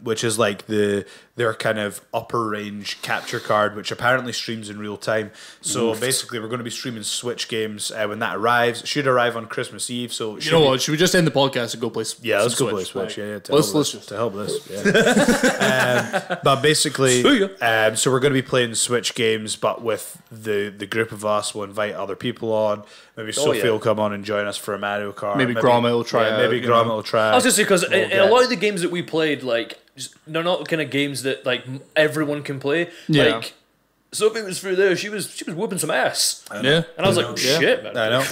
which is like their kind of upper range capture card, which apparently streams in real time. So basically, we're going to be streaming Switch games when that arrives. It should arrive on Christmas Eve. So you know what? Should we just end the podcast and go play? Let's go play Switch. Yeah, to help this. But basically, so we're going to be playing Switch games, but with the group of us. We'll invite other people on. Maybe Sophie will come on and join us for a Mario Kart. Maybe Gromit will try. Maybe Gromit will try. I was just say because in a lot of the games that we played, like they're not kind of games that like everyone can play. Yeah. Like Sophie was through there. She was whooping some ass. Yeah. And I was like, shit, man. I know.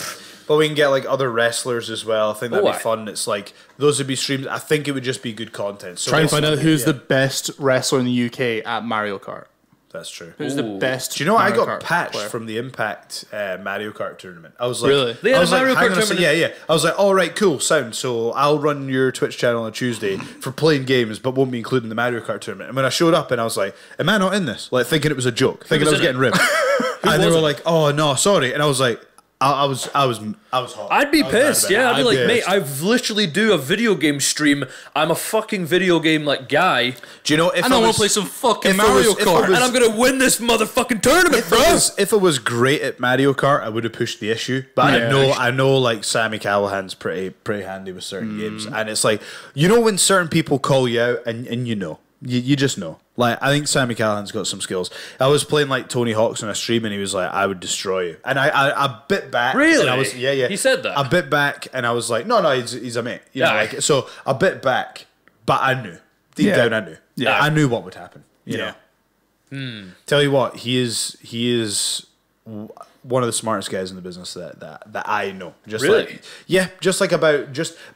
But we can get like other wrestlers as well. I think that'd be fun. It's like those would be streams. I think it would just be good content. So try and find out who's the best wrestler in the UK at Mario Kart. That's true. Who's the best? Do you know Mario I got Kart patched player? from the Impact Mario Kart tournament? I was like, really? They had a Mario Kart tournament. Yeah. I was like, all right, cool, sound. So I'll run your Twitch channel on Tuesday for playing games, but won't be including the Mario Kart tournament. And when I showed up, and I was like, am I not in this? Like thinking it was a joke, thinking I was getting ripped. And they were like, oh no, sorry. And I was like, I was hot. I'd be pissed. Yeah, I'd be like, pissed. mate, I've literally do a video game stream. I'm a fucking video game like guy. Do you know if I want to play some fucking Mario Kart, and I'm gonna win this motherfucking tournament, bro. If I was great at Mario Kart, I would have pushed the issue. But I know, like Sammy Callahan's pretty handy with certain games, and it's like when certain people call you out, and you just know. Like, I think Sammy Callahan's got some skills. I was playing like Tony Hawk's on a stream, and he was like, "I would destroy you," and I bit back. Really? And I was, yeah. He said that. I bit back, and I was like, "No, he's a mate." You know, like, so I bit back, but I knew deep down, I knew. Yeah, I knew what would happen. You know. Tell you what, he is one of the smartest guys in the business that I know. Just really?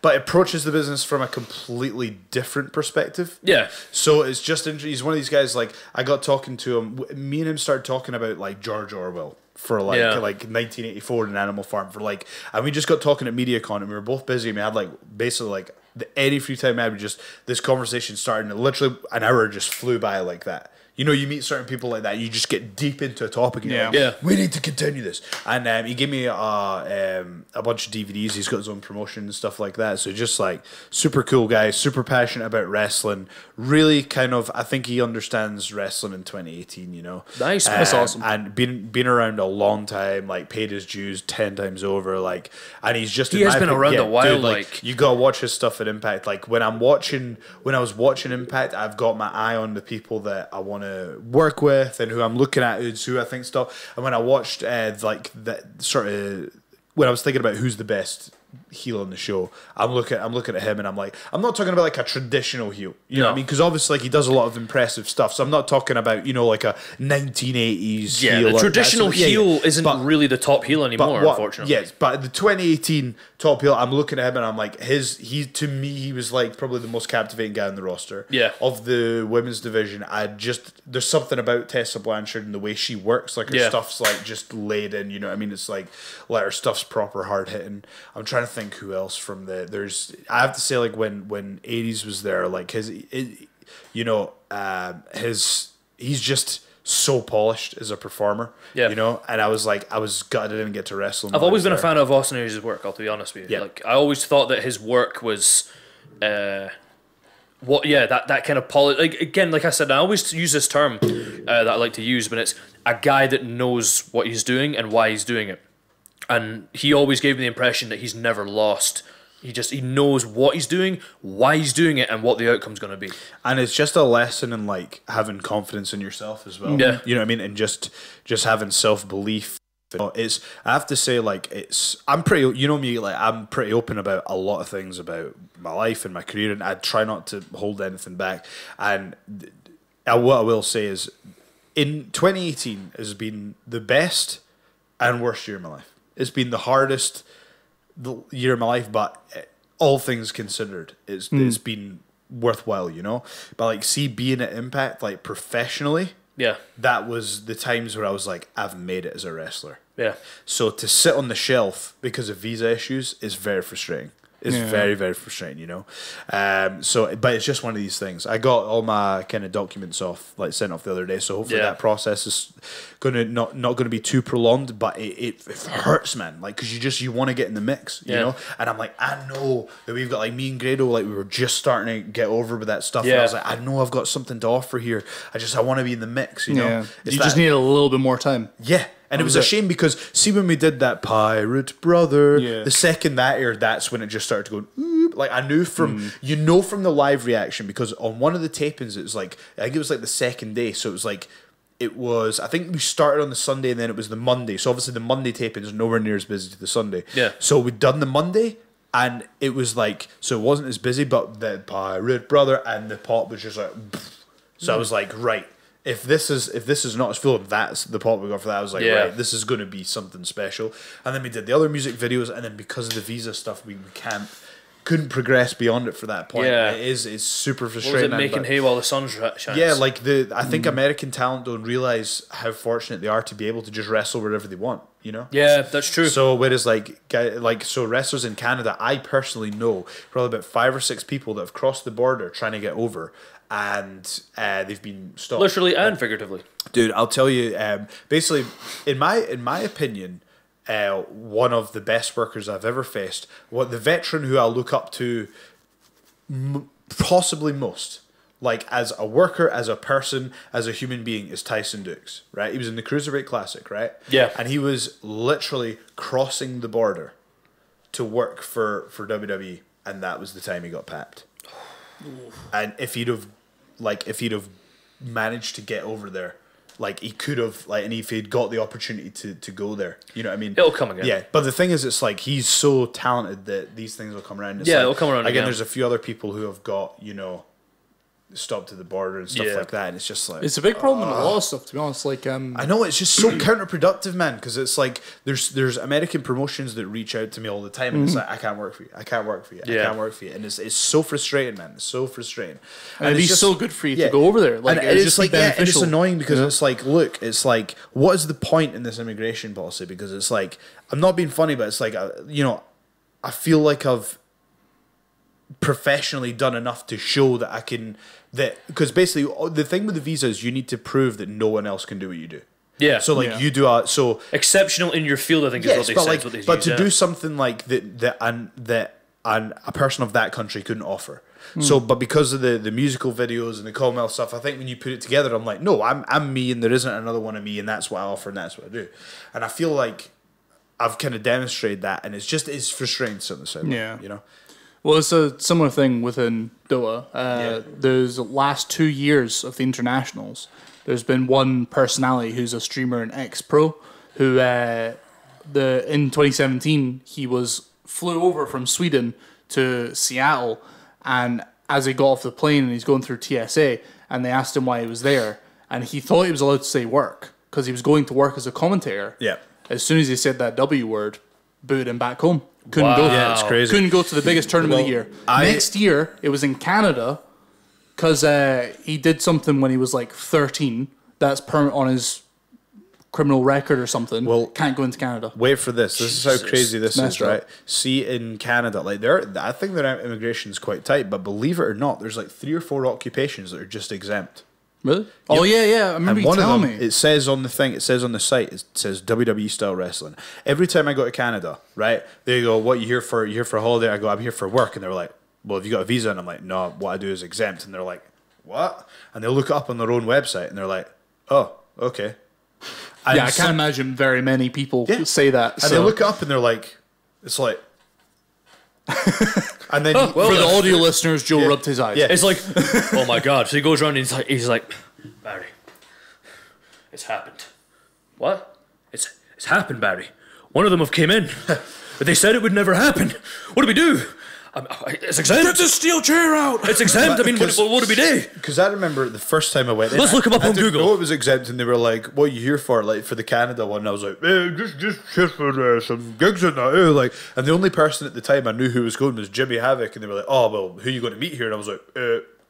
But approaches the business from a completely different perspective. Yeah. So it's just he's one of these guys. Like I got talking to him. Me and him started talking about like George Orwell for like 1984 in Animal Farm and we just got talking at MediaCon, and we were both busy. And we had like basically like any free time we had, this conversation started, and literally an hour just flew by like that. You know, you meet certain people like that, you just get deep into a topic. And you're Yeah. like, Yeah. we need to continue this. And he gave me a bunch of DVDs. He's got his own promotion and stuff like that. So just like super cool guy, super passionate about wrestling. Really kind of, I think he understands wrestling in 2018. You know, Nice, that's awesome. And been around a long time, like paid his dues 10 times over. Like, and he's just He in has my been opinion- around a while, dude, like- you gotta watch his stuff at Impact. Like when I was watching Impact, I've got my eye on the people that I want to work with and who I'm looking at, who I think stuff. And when I watched like that sort of, when I was thinking about who's the best heel on the show, I'm looking at him and I'm like, I'm not talking about like a traditional heel, you know what I No. mean? Because obviously like he does a lot of impressive stuff. So I'm not talking about, you know, like a 1980s Yeah, heel. the or- traditional that's- yeah, heel yeah. isn't But- really the top heel anymore, unfortunately. Yes, but the 2018 top heel, I'm looking at him and I'm like, to me, he was like probably the most captivating guy on the roster. Yeah. Of the women's division, there's something about Tessa Blanchard and the way she works. Like her Yeah. stuff's like just laid in, you know what I mean? It's like her stuff's proper hard hitting. I'm trying to think who else from I have to say like when 80s was there, like he's just so polished as a performer. Yeah. You know, and I was gutted I didn't get to wrestle him. I've always been a fan of Austin Aries' work, I'll be honest with you. Yeah. Like I always thought that his work was that kind of like again, like I said, I always use this term that I like to use, but it's a guy that knows what he's doing and why he's doing it. And he always gave me the impression that he's never lost. He knows what he's doing, why he's doing it, and what the outcome's going to be. And it's just a lesson in like having confidence in yourself as well. Yeah. You know what I mean? And just having self-belief. I have to say, like, I'm pretty, you know me, like, I'm pretty open about a lot of things about my life and my career, and I try not to hold anything back. And what I will say is, in 2018 has been the best and worst year of my life. It's been the hardest year of my life, but all things considered, it's been worthwhile, you know? But, like, being at Impact, like, professionally, Yeah. that was the times where I was like, I've made it as a wrestler. Yeah. So to sit on the shelf because of visa issues is very frustrating. It's very, very frustrating, you know. But it's just one of these things. I got all my kind of documents sent off the other day. So hopefully that process is not going to be too prolonged. But it hurts, man. Like because you want to get in the mix, you know. And I'm like, I know that we've got like me and Grado, like we were just starting to get over with that stuff. And I was like, I know I've got something to offer here. I want to be in the mix, you know. Yeah. It's You just need a little bit more time. yeah. And it was a shame because, see, when we did that Pirate Brother, Yeah. the second that aired, that's when it just started to go, oop. Like, I knew from the live reaction, because on one of the tapings, it was like, I think it was like the second day. So it was, I think we started on the Sunday and then it was the Monday. So obviously the Monday taping is nowhere near as busy as the Sunday. Yeah. So we'd done the Monday and it was like, so it wasn't as busy, but the Pirate Brother and the pop was just like, so I was like, right. If this is not as full, that's the pop we got for that. I was like, right, this is going to be something special. And then we did the other music videos, and then because of the visa stuff, we couldn't progress beyond it for that point. Yeah. It's super What was frustrating. it, making hay while the sun shines? Yeah, like I think American talent don't realize how fortunate they are to be able to just wrestle wherever they want. You know. Yeah, that's true. So whereas so wrestlers in Canada, I personally know probably about 5 or 6 people that have crossed the border trying to get over, and they've been stopped. Literally and figuratively. Dude, I'll tell you. Basically, in my opinion, one of the best workers I've ever faced, the veteran who I look up to, possibly most, like as a worker, as a person, as a human being, is Tyson Dukes. Right? He was in the Cruiserweight Classic, right? Yeah. And he was literally crossing the border to work for WWE, and that was the time he got papped. And if he'd have managed to get over there, like he could have, like, and if he'd got the opportunity to go there, you know what I mean? It'll come again. Yeah, but the thing is, it's like he's so talented that these things will come around. It's Yeah, like, it'll come around again. There's a few other people who have got, you know, stopped to the border and stuff like that, and it's just like It's a big problem in a lot of stuff, to be honest. Like, I know, it's just so counterproductive, man, because it's like there's American promotions that reach out to me all the time, and it's like, I can't work for you, I can't work for you, I can't work for you, and it's so frustrating, man. It's so frustrating, and it'd be it's so good for you to go over there. Like, and it'd it's just like, be yeah, and it's beneficial. annoying because it's like, look, it's like, what is the point in this immigration policy? Because it's like, I'm not being funny, but it's like, you know, I feel like I've professionally done enough to show that I can, because basically the thing with the visa is you need to prove that no one else can do what you do. Yeah. So like you do exceptional in your field, I think is what they said. But to do something like that a person of that country couldn't offer. So, but because of the musical videos and the Commonwealth stuff, I think when you put it together, I'm like, no, I'm me, and there isn't another one of me, and that's what I offer, and that's what I do. And I feel like I've kind of demonstrated that, and it's frustrating to the side. Yeah. You know. Well, it's a similar thing within Dota. There's the last 2 years of the internationals. There's been one personality who's a streamer and ex-pro who in 2017 he flew over from Sweden to Seattle, and as he got off the plane and he's going through TSA, and they asked him why he was there, and he thought he was allowed to say work because he was going to work as a commentator. Yeah. As soon as he said that W word, booted him back home. Couldn't go. Yeah, it's crazy. Couldn't go to the biggest tournament of the year. Next year, it was in Canada because he did something when he was like 13. That's permanent on his criminal record or something. Well, can't go into Canada. Wait for this. This is how crazy this is, Messed up. right? See, in Canada, like I think their immigration is quite tight, but believe it or not, there's like 3 or 4 occupations that are just exempt. Really? Oh yeah. I remember And you one of telling them, me. it says on the thing, it says on the site, it says WWE style wrestling. Every time I go to Canada, right, they go, "What you here for? You here for a holiday?" I go, "I'm here for work," and they're like, "Well, have you got a visa?" And I'm like, "No, what I do is exempt." And they're like, "What?" And they look it up on their own website, and they're like, "Oh, okay." And I can't imagine very many people say that. And so. they look it up, and they're like, "It's like." And then For the audio listeners, Joe rubbed his eyes. Yeah. It's like, oh my god. So he goes around and he's like, Barry, it's happened. What? It's happened, Barry. One of them have came in, but they said it would never happen. What do we do? It's exempt. Get the steel chair out! It's exempt. I mean, what do we do? Because I remember the first time I went in, Let's look him up I on didn't Google. know it was exempt, and they were like, "What are you here for?" Like for the Canada one, and I was like, just for some gigs and that." Like, and the only person at the time I knew who was going was Jimmy Havoc, and they were like, "Oh well, who are you going to meet here?" And I was like,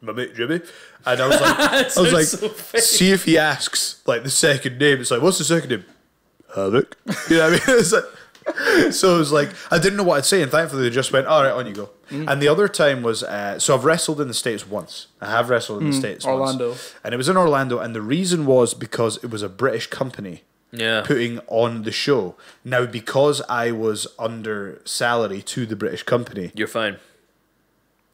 "My mate Jimmy." And I was like, so fake. "See if he asks like the second name." It's like, "What's the second name?" Havoc. You know what I mean? It's like. So it was like I didn't know what I'd say, and thankfully they just went, "All right, on you go." And the other time was so I've wrestled in the States once. I have wrestled in the States Orlando. once, and it was in Orlando, and the reason was because it was a British company putting on the show. Now, because I was under salary to the British company, You're fine.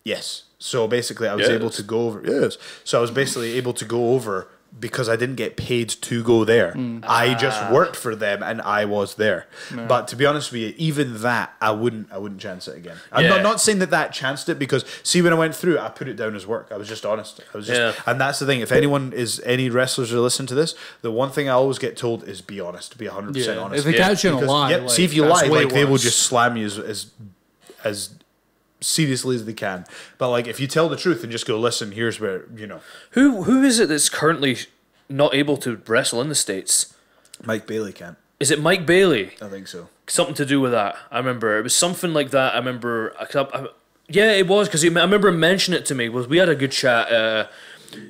yes. So basically, I was able to go over. Yes. So I was basically able to go over. Because I didn't get paid to go there. I just worked for them and I was there. But to be honest with you, even that I wouldn't chance it again. I'm not saying that chanced it, because see, when I went through it, I put it down as work. I was just honest. And that's the thing. If any wrestlers are listening to this, the one thing I always get told is be honest, be 100% honest. If they catch you in a lie, Yep, like, see if you that's lie, way like they will worse. just slam you as seriously as they can. But like if you tell the truth and just go, listen, here's where, you know. Who is it that's currently not able to wrestle in the States? Mike Bailey can't. Is it Mike Bailey? I think so. Something to do with that. I remember it was something like that. I remember. Yeah, it was because I remember him mentioning it to me. We had a good chat.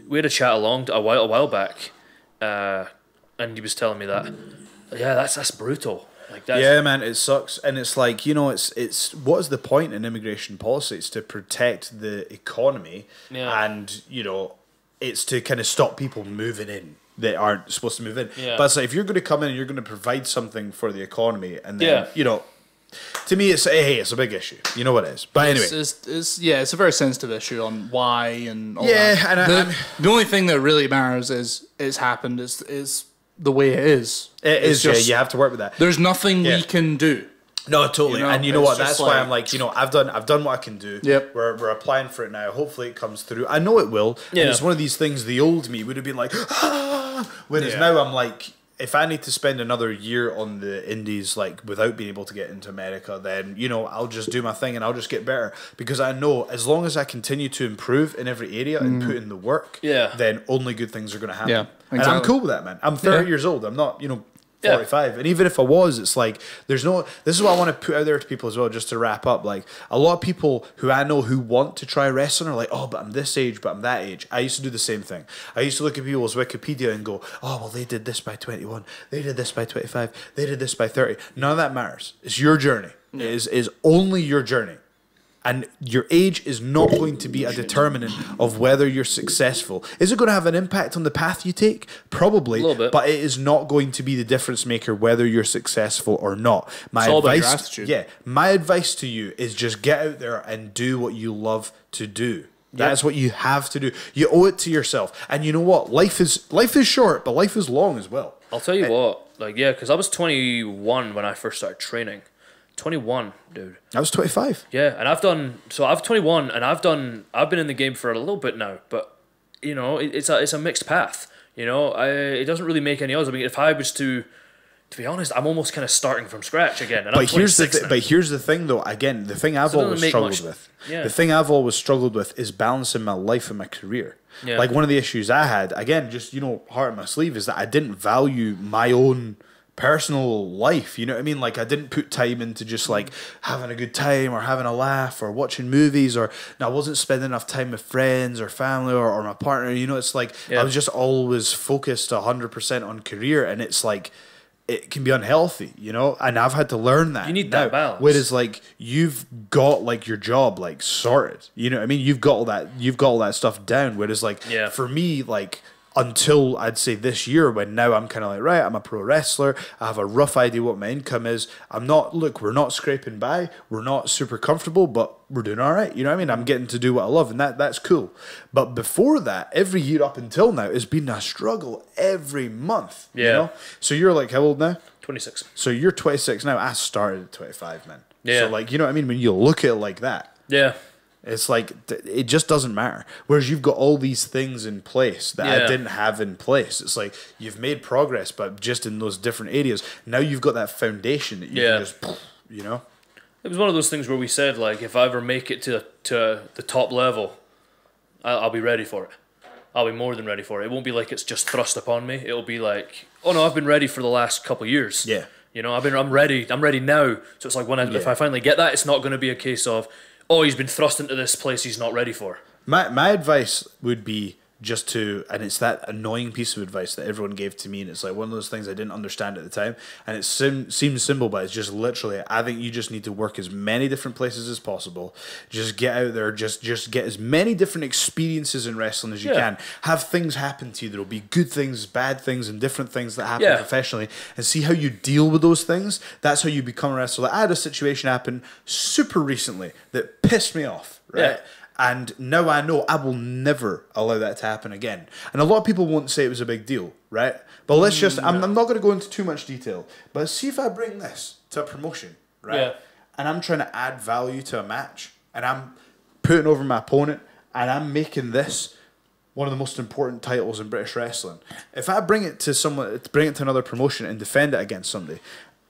We had a chat a while back, and he was telling me that. Yeah, that's brutal. Like that. Yeah, man, it sucks, and it's like, you know, it's what is the point in immigration policy? It's to protect the economy, and you know, it's to kind of stop people moving in that aren't supposed to move in. Yeah. But it's like if you're going to come in and you're going to provide something for the economy, and then you know, to me, it's it's a big issue. You know what it is. But anyway, it's a very sensitive issue on why and all yeah, that. and the only thing that really matters is it's happened is the way it is. it is just, you have to work with that. There's nothing we can do. No, totally. You know, and you know it's what? just That's why I'm like, you know, I've done what I can do. Yep. We're applying for it now. Hopefully it comes through. I know it will. Yeah. And it's one of these things the old me would have been like, whereas now I'm like, if I need to spend another year on the indies, like without being able to get into America, then, you know, I'll just do my thing and I'll just get better, because I know as long as I continue to improve in every area and put in the work, then only good things are going to happen. Yeah, And I'm exactly. cool with that, man. I'm 30 years old. I'm not, you know, 45. And even if I was, it's like, this is what I want to put out there to people as well, just to wrap up. Like, a lot of people who I know who want to try wrestling are like, oh, but I'm this age, but I'm that age. I used to do the same thing. I used to look at people's Wikipedia and go, oh, well, they did this by 21. They did this by 25. They did this by 30. None of that matters. It's your journey. It is only your journey. And your age is not going to be a determinant of whether you're successful. Is it going to have an impact on the path you take? Probably. A little bit. But it is not going to be the difference maker whether you're successful or not. My It's all about your advice, attitude. yeah, my advice to you is just get out there and do what you love to do. That's what you have to do. You owe it to yourself. And you know what? Life is short, but life is long as well. I'll tell you what, like, yeah, because I was 21 when I first started training. 21, dude. I was 25. Yeah, and I've 21, and I've been in the game for a little bit now, but, you know, it's a mixed path, you know. It doesn't really make any odds. I mean, if I was to be honest, I'm almost kind of starting from scratch again. And But here's the the thing, though. Again, the thing I've So it always doesn't make struggled much- with. yeah. The thing I've always struggled with is balancing my life and my career. Yeah. Like one of the issues I had, again, just heart in my sleeve, is that I didn't value my own personal life. You know what I mean? Like I didn't put time into just like having a good time or having a laugh or watching movies, or I wasn't spending enough time with friends or family or my partner. You know, it's like I was just always focused 100% on career, and it's like it can be unhealthy, you know, and I've had to learn that. You need that balance. Whereas like you've got like your job like sorted, you know what I mean? You've got all that stuff down. Whereas like for me, like until I'd say this year, when now I'm kind of like, right, I'm a pro wrestler, I have a rough idea what my income is. We're not scraping by, we're not super comfortable, but we're doing all right. You know what I mean? I'm getting to do what I love, and that's cool. But before that, every year up until now has been a struggle every month. Yeah. You know? So you're like, how old now? 26. So you're 26 now. I started at 25, man. Yeah. So like, you know what I mean? When you look at it like that, Yeah. it's like it just doesn't matter. Whereas you've got all these things in place that I didn't have in place. It's like you've made progress, but just in those different areas. Now you've got that foundation that you can just, you know. It was one of those things where we said, like, if I ever make it to the top level, I'll be ready for it. I'll be more than ready for it. It won't be like it's just thrust upon me. It'll be like, oh no, I've been ready for the last couple of years. Yeah. You know, I'm ready now. So it's like if I finally get that, it's not going to be a case of, oh, he's been thrust into this place he's not ready for. My advice would be just to, and it's that annoying piece of advice that everyone gave to me, and it's like one of those things I didn't understand at the time, and it seems simple, but it's just literally, I think you just need to work as many different places as possible. Just get out there, just get as many different experiences in wrestling as you can. Have things happen to you. There'll be good things, bad things, and different things that happen professionally, and see how you deal with those things. That's how you become a wrestler. I had a situation happen super recently that pissed me off, right? Yeah. And now I know I will never allow that to happen again. And a lot of people won't say it was a big deal, right? But let's just, I'm not going to go into too much detail, but see if I bring this to a promotion, right? Yeah. And I'm trying to add value to a match, and I'm putting over my opponent, and I'm making this one of the most important titles in British wrestling. If I bring it to another promotion and defend it against somebody,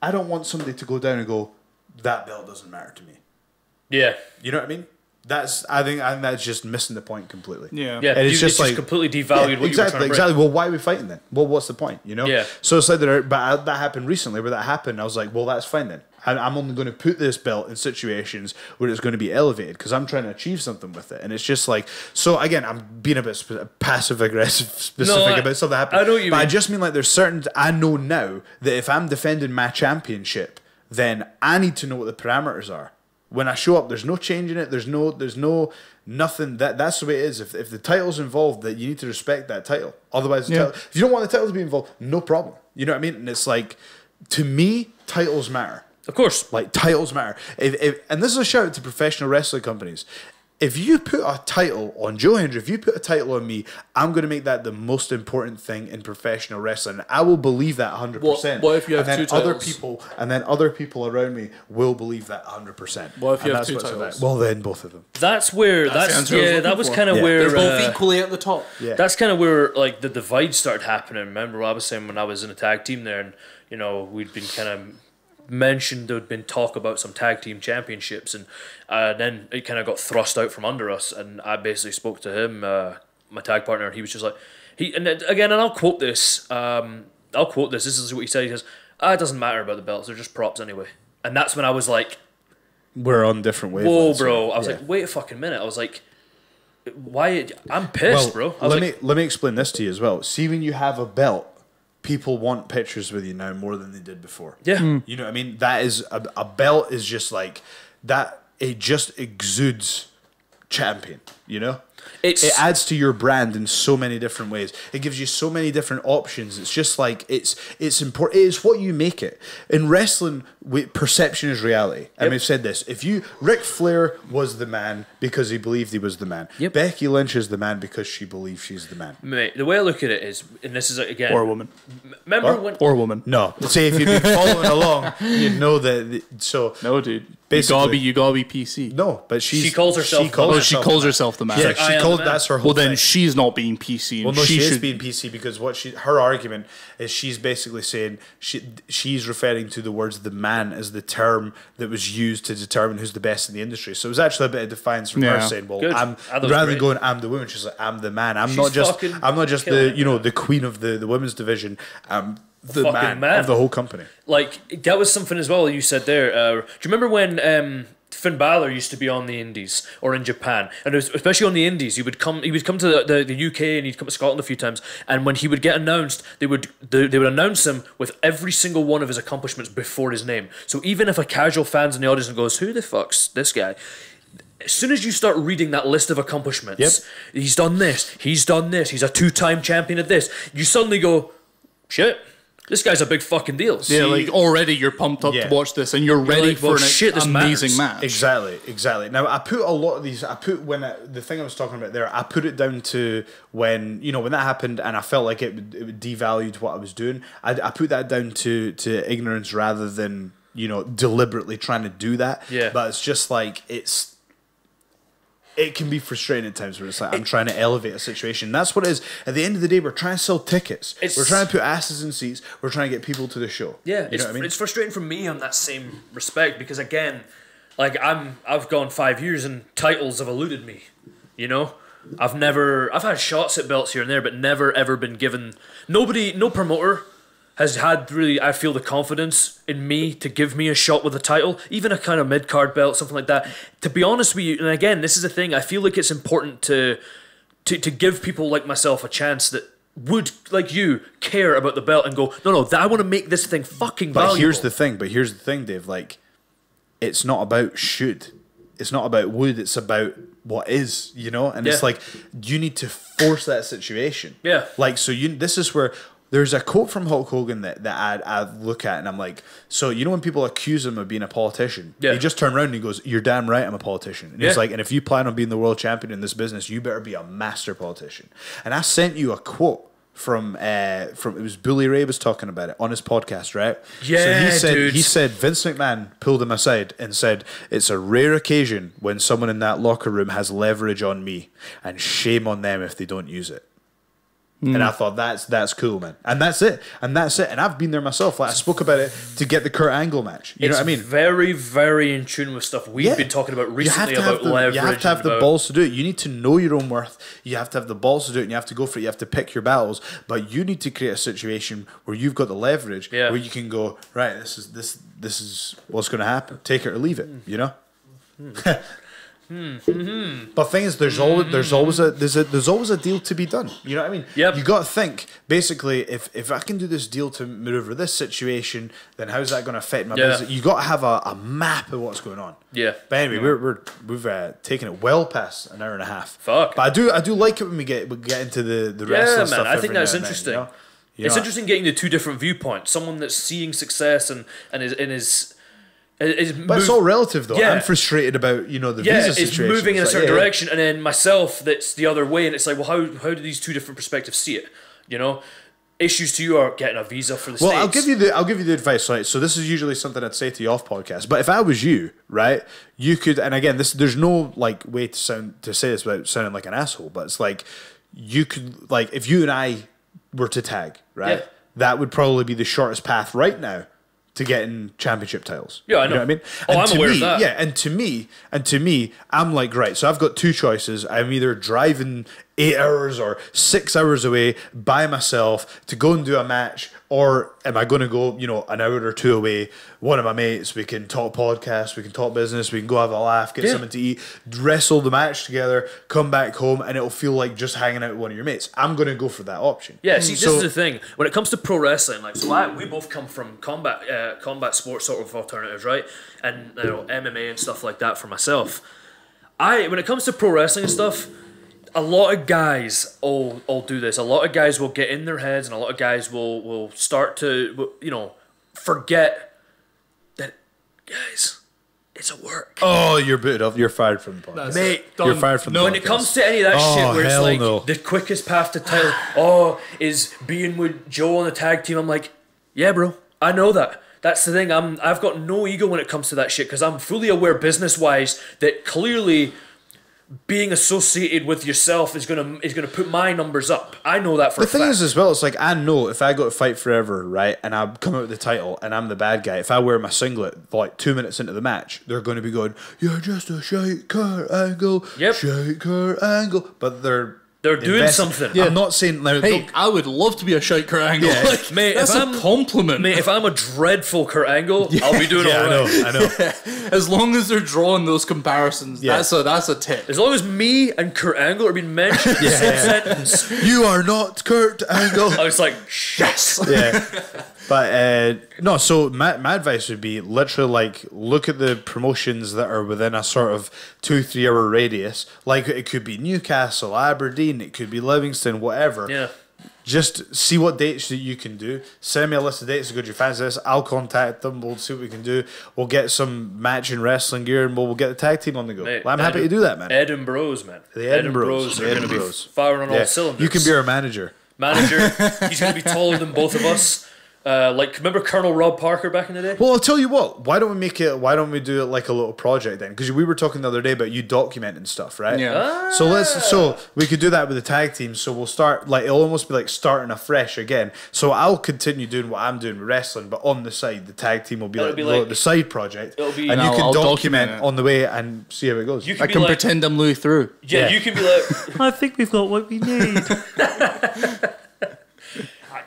I don't want somebody to go down and go, that belt doesn't matter to me. Yeah. You know what I mean? I think that's just missing the point completely. Yeah. Yeah. And it's just like completely devalued what you were trying to bring. exactly. Well, why are we fighting then? Well, what's the point? You know? Yeah. So it's like that happened recently. Where that happened, I was like, well, that's fine then. I'm only going to put this belt in situations where it's going to be elevated because I'm trying to achieve something with it. And it's just like, so again, I'm being a bit passive aggressive, specific about something that happened. I know what you but mean. I just mean like there's certain. I know now that if I'm defending my championship, then I need to know what the parameters are. When I show up, there's no changing it. There's no nothing. That's the way it is. If the title's involved, that you need to respect that title. Otherwise, if you don't want the title to be involved, no problem. You know what I mean? And it's like, to me, titles matter. Of course. Like titles matter. And this is a shout out to professional wrestling companies. If you put a title on Joe Hendry, if you put a title on me, I'm going to make that the most important thing in professional wrestling. I will believe that 100%. What if you have and then two titles? other people around me will believe that 100%. What if you And have that's two what's titles? about. Well, then both of them. That's where the answer I was that looking was for. kind of Yeah. where They're both equally at the top. Yeah. that's kind of where like the divide started happening. Remember what I was saying when I was in a tag team there, and you know we'd been kind of mentioned there'd been talk about some tag team championships, and then it kind of got thrust out from under us, and I basically spoke to him, my tag partner, and he was just like, and I'll quote this, this is what he said, he says, it doesn't matter about the belts, they're just props anyway. And that's when I was like, We're on different wavelengths. whoa bro, I was Yeah. like, wait a fucking minute, I was like, why, I'm pissed, bro. I was let me explain this to you as well. See, when you have a belt, people want pictures with you now more than they did before. yeah. You know what I mean? That is a belt is just like that. it just exudes champion, you know? It adds to your brand in so many different ways. It gives you so many different options. It's just like it's important. It's what you make it. In wrestling, perception is reality. And we've said this. If Ric Flair was the man because he believed he was the man. Yep. Becky Lynch is the man because she believes she's the man. Mate, the way I look at it is, and this is again, Or a woman. Remember when? Or a woman. No, say if you'd been following along, you'd know that. So No, dude. Basically- You gotta be PC. no, but She calls herself. She calls herself the man. Yeah, like, I she am called. the man. That's her whole Well, then thing. she's not being PC. Well, no, she is should being PC because her argument is she's basically saying she's referring to the words "the man" as the term that was used to determine who's the best in the industry. So it was actually a bit of defiance from her Yeah. saying, "Well, Good. I'm I thought it was rather than great. going I'm the woman." She's like, "I'm the man. I'm She's not just fucking the killing it. the queen of the women's division. I'm the Fucking man of the whole company." Like that was something as well you said there. Do you remember when Finn Balor used to be on the Indies or in Japan, and it was, especially on the Indies, he would come to the UK and he'd come to Scotland a few times. And when he would get announced, they would announce him with every single one of his accomplishments before his name. So even if a casual fan's in the audience and goes, "Who the fuck's this guy?" As soon as you start reading that list of accomplishments, he's done this, he's a 2-time champion of this, you suddenly go, shit, this guy's a big fucking deal. Yeah, like already you're pumped up Yeah. to watch this, and you're ready like, well, for an shit, this amazing matters. match. Exactly. Now I put a lot of these. The thing I was talking about there. I put it down to when that happened, and I felt like it devalued what I was doing. I put that down to ignorance rather than deliberately trying to do that. Yeah. But it's just like it can be frustrating at times where it's like I'm trying to elevate a situation. That's what it is. At the end of the day, we're trying to sell tickets. We're trying to put asses in seats. We're trying to get people to the show. Yeah, you know what I mean? It's frustrating for me on that same respect because again, like I've gone 5 years and titles have eluded me. I've had shots at belts here and there, but never ever been given. No promoter has had really, I feel, the confidence in me to give me a shot with a title, even a kind of mid-card belt, something like that. To be honest with you, and again, this is the thing, I feel like it's important to give people like myself a chance that would, like you, care about the belt and go, no, I want to make this thing fucking valuable. But here's the thing, Dave, like, it's not about should. It's not about would, it's about what is, And it's like, you need to force that situation. Yeah. Like, so this is where... There's a quote from Hulk Hogan that I look at and I'm like, so when people accuse him of being a politician, he just turned around and he goes, "You're damn right, I'm a politician." And he's like, "And if you plan on being the world champion in this business, you better be a master politician." And I sent you a quote from it was Bully Ray was talking about it on his podcast, right? Yeah, dude. He said Vince McMahon pulled him aside and said, "It's a rare occasion when someone in that locker room has leverage on me, and shame on them if they don't use it." And I thought that's cool, man. And that's it. And I've been there myself. Like I spoke about it to get the Kurt Angle match. You know what I mean? Very, very in tune with stuff we've been talking about recently about leverage. You have to have the balls to do it. You need to know your own worth. You have to have the balls to do it, and you have to go for it. You have to pick your battles. But you need to create a situation where you've got the leverage, where you can go, right, this is what's going to happen. Take it or leave it. But thing is, there's always a deal to be done. You know what I mean? Yep. You got to think basically if I can do this deal to maneuver this situation, then how's that going to affect my business? You got to have a map of what's going on. Yeah. But anyway, we've taken it well past an hour and a half. Fuck. But I do like it when we get into the wrestling stuff. I think every that's now and then, interesting. You know? Interesting getting the two different viewpoints. Someone that's seeing success and is But it's all relative, though. Yeah. I'm frustrated about the visa it's situation. moving in a It's like, certain direction, and then myself that's the other way, and it's like, well, how do these two different perspectives see it? Issues to you are getting a visa for the States. I'll give you the advice, right? So this is usually something I'd say to you off podcast. But if I was you, right, you could, and again, there's no way to say this without sounding like an asshole, but it's like you could, like, if you and I were to tag, right, that would probably be the shortest path right now to getting championship titles. Yeah, I know. You know what I mean? Oh, And I'm aware of that. Yeah, and to me, I'm like, right, so I've got two choices. I'm either driving 8 hours or 6 hours away by myself to go and do a match? Or am I going to go, an hour or two away, one of my mates, we can talk podcast, we can talk business, we can go have a laugh, get something to eat, wrestle the match together, come back home, and it'll feel like just hanging out with one of your mates. I'm going to go for that option. Yeah, see, this is the thing. When it comes to pro wrestling, we both come from combat sports sort of alternatives, right? And MMA and stuff like that for myself. When it comes to pro wrestling and stuff, a lot of guys all do this. A lot of guys will get in their heads, and a lot of guys will start to, forget that, guys, it's a work. Oh, you're booted off. You're fired from the podcast. Mate, you're fired from the podcast. When it comes to any of that shit where it's like the quickest path to title, is being with Joe on the tag team, I'm like, yeah, bro, I know that. That's the thing. I've got no ego when it comes to that shit because I'm fully aware business-wise that clearly being associated with yourself is gonna put my numbers up. I know that for a fact. The thing is as well, it's like I know if I go to Fight Forever, right, and I come out with the title and I'm the bad guy, if I wear my singlet like 2 minutes into the match, they're going to be going, "You're just a shite Kurt Angle, shite Kurt Angle," but they're doing something. Yeah. I'm not saying now. Hey, I would love to be a shite Kurt Angle. Yeah. Like, mate, that's a compliment. Mate, if I'm a dreadful Kurt Angle, I'll be doing all right. I know. As long as they're drawing those comparisons, that's a tip. As long as me and Kurt Angle are being mentioned in the same sentence. You are not Kurt Angle. I was like, yes. Yeah. But no, so my advice would be literally like look at the promotions that are within a sort of 2-3 hour radius. Like it could be Newcastle, Aberdeen, it could be Livingston, whatever. Yeah. Just see what dates that you can do. Send me a list of dates. Good, you fancy this? I'll contact them. We'll see what we can do. We'll get some matching wrestling gear and we'll get the tag team on the go. Mate, I'm happy to do that, man. Edinburgh's, man. The Edinburghs are going to be firing on all cylinders. You can be our manager. He's going to be taller than both of us. Remember Colonel Rob Parker back in the day? Well, I'll tell you what. Why don't we do it like a little project then? Because we were talking the other day about you documenting stuff, right? Yeah. So we could do that with the tag team. So we'll start it'll almost be like starting afresh again. So I'll continue doing what I'm doing with wrestling, but on the side, the tag team will be like the side project. It'll be, and you can I'll document document on the way and see how it goes. I can pretend I'm Louis through. Yeah, you can be like, I think we've got what we need.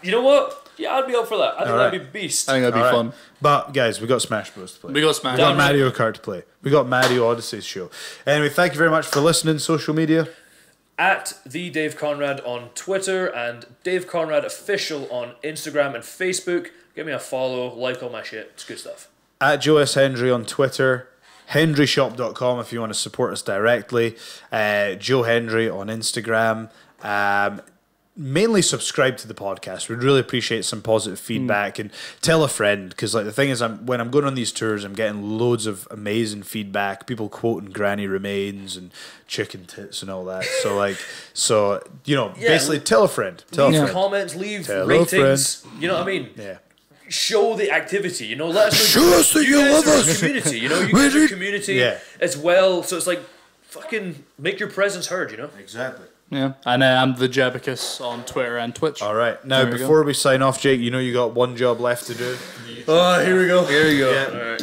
you know what? Yeah, I'd be up for that. I think that'd be beast. I think that'd be fun. But guys, we got Smash Bros to play. We got Smash. We got Mario Kart to play. We got Mario Odyssey's show. Anyway, thank you very much for listening. Social media. At the Dave Conrad on Twitter and Dave Conrad Official on Instagram and Facebook. Give me a follow, like all my shit. It's good stuff. At Joe S. Hendry on Twitter. HendryShop.com if you want to support us directly. Joe Hendry on Instagram. Mainly subscribe to the podcast. We'd really appreciate some positive feedback and tell a friend because the thing is when I'm going on these tours I'm getting loads of amazing feedback, people quoting Granny Remains and chicken tits and all that, basically tell a friend, leave comments, leave ratings, you know what I mean? Yeah. Show the activity, let us know. Show us that you love us. Community, you guys are community as well, so it's like fucking make your presence heard, Exactly. Yeah, and I'm the Jabicus on Twitter and Twitch. All right, now before we sign off, Jake, you got one job left to do. Oh, here we go. Yeah. All right.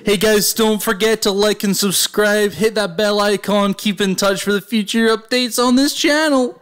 Hey guys, don't forget to like and subscribe, hit that bell icon, keep in touch for the future updates on this channel.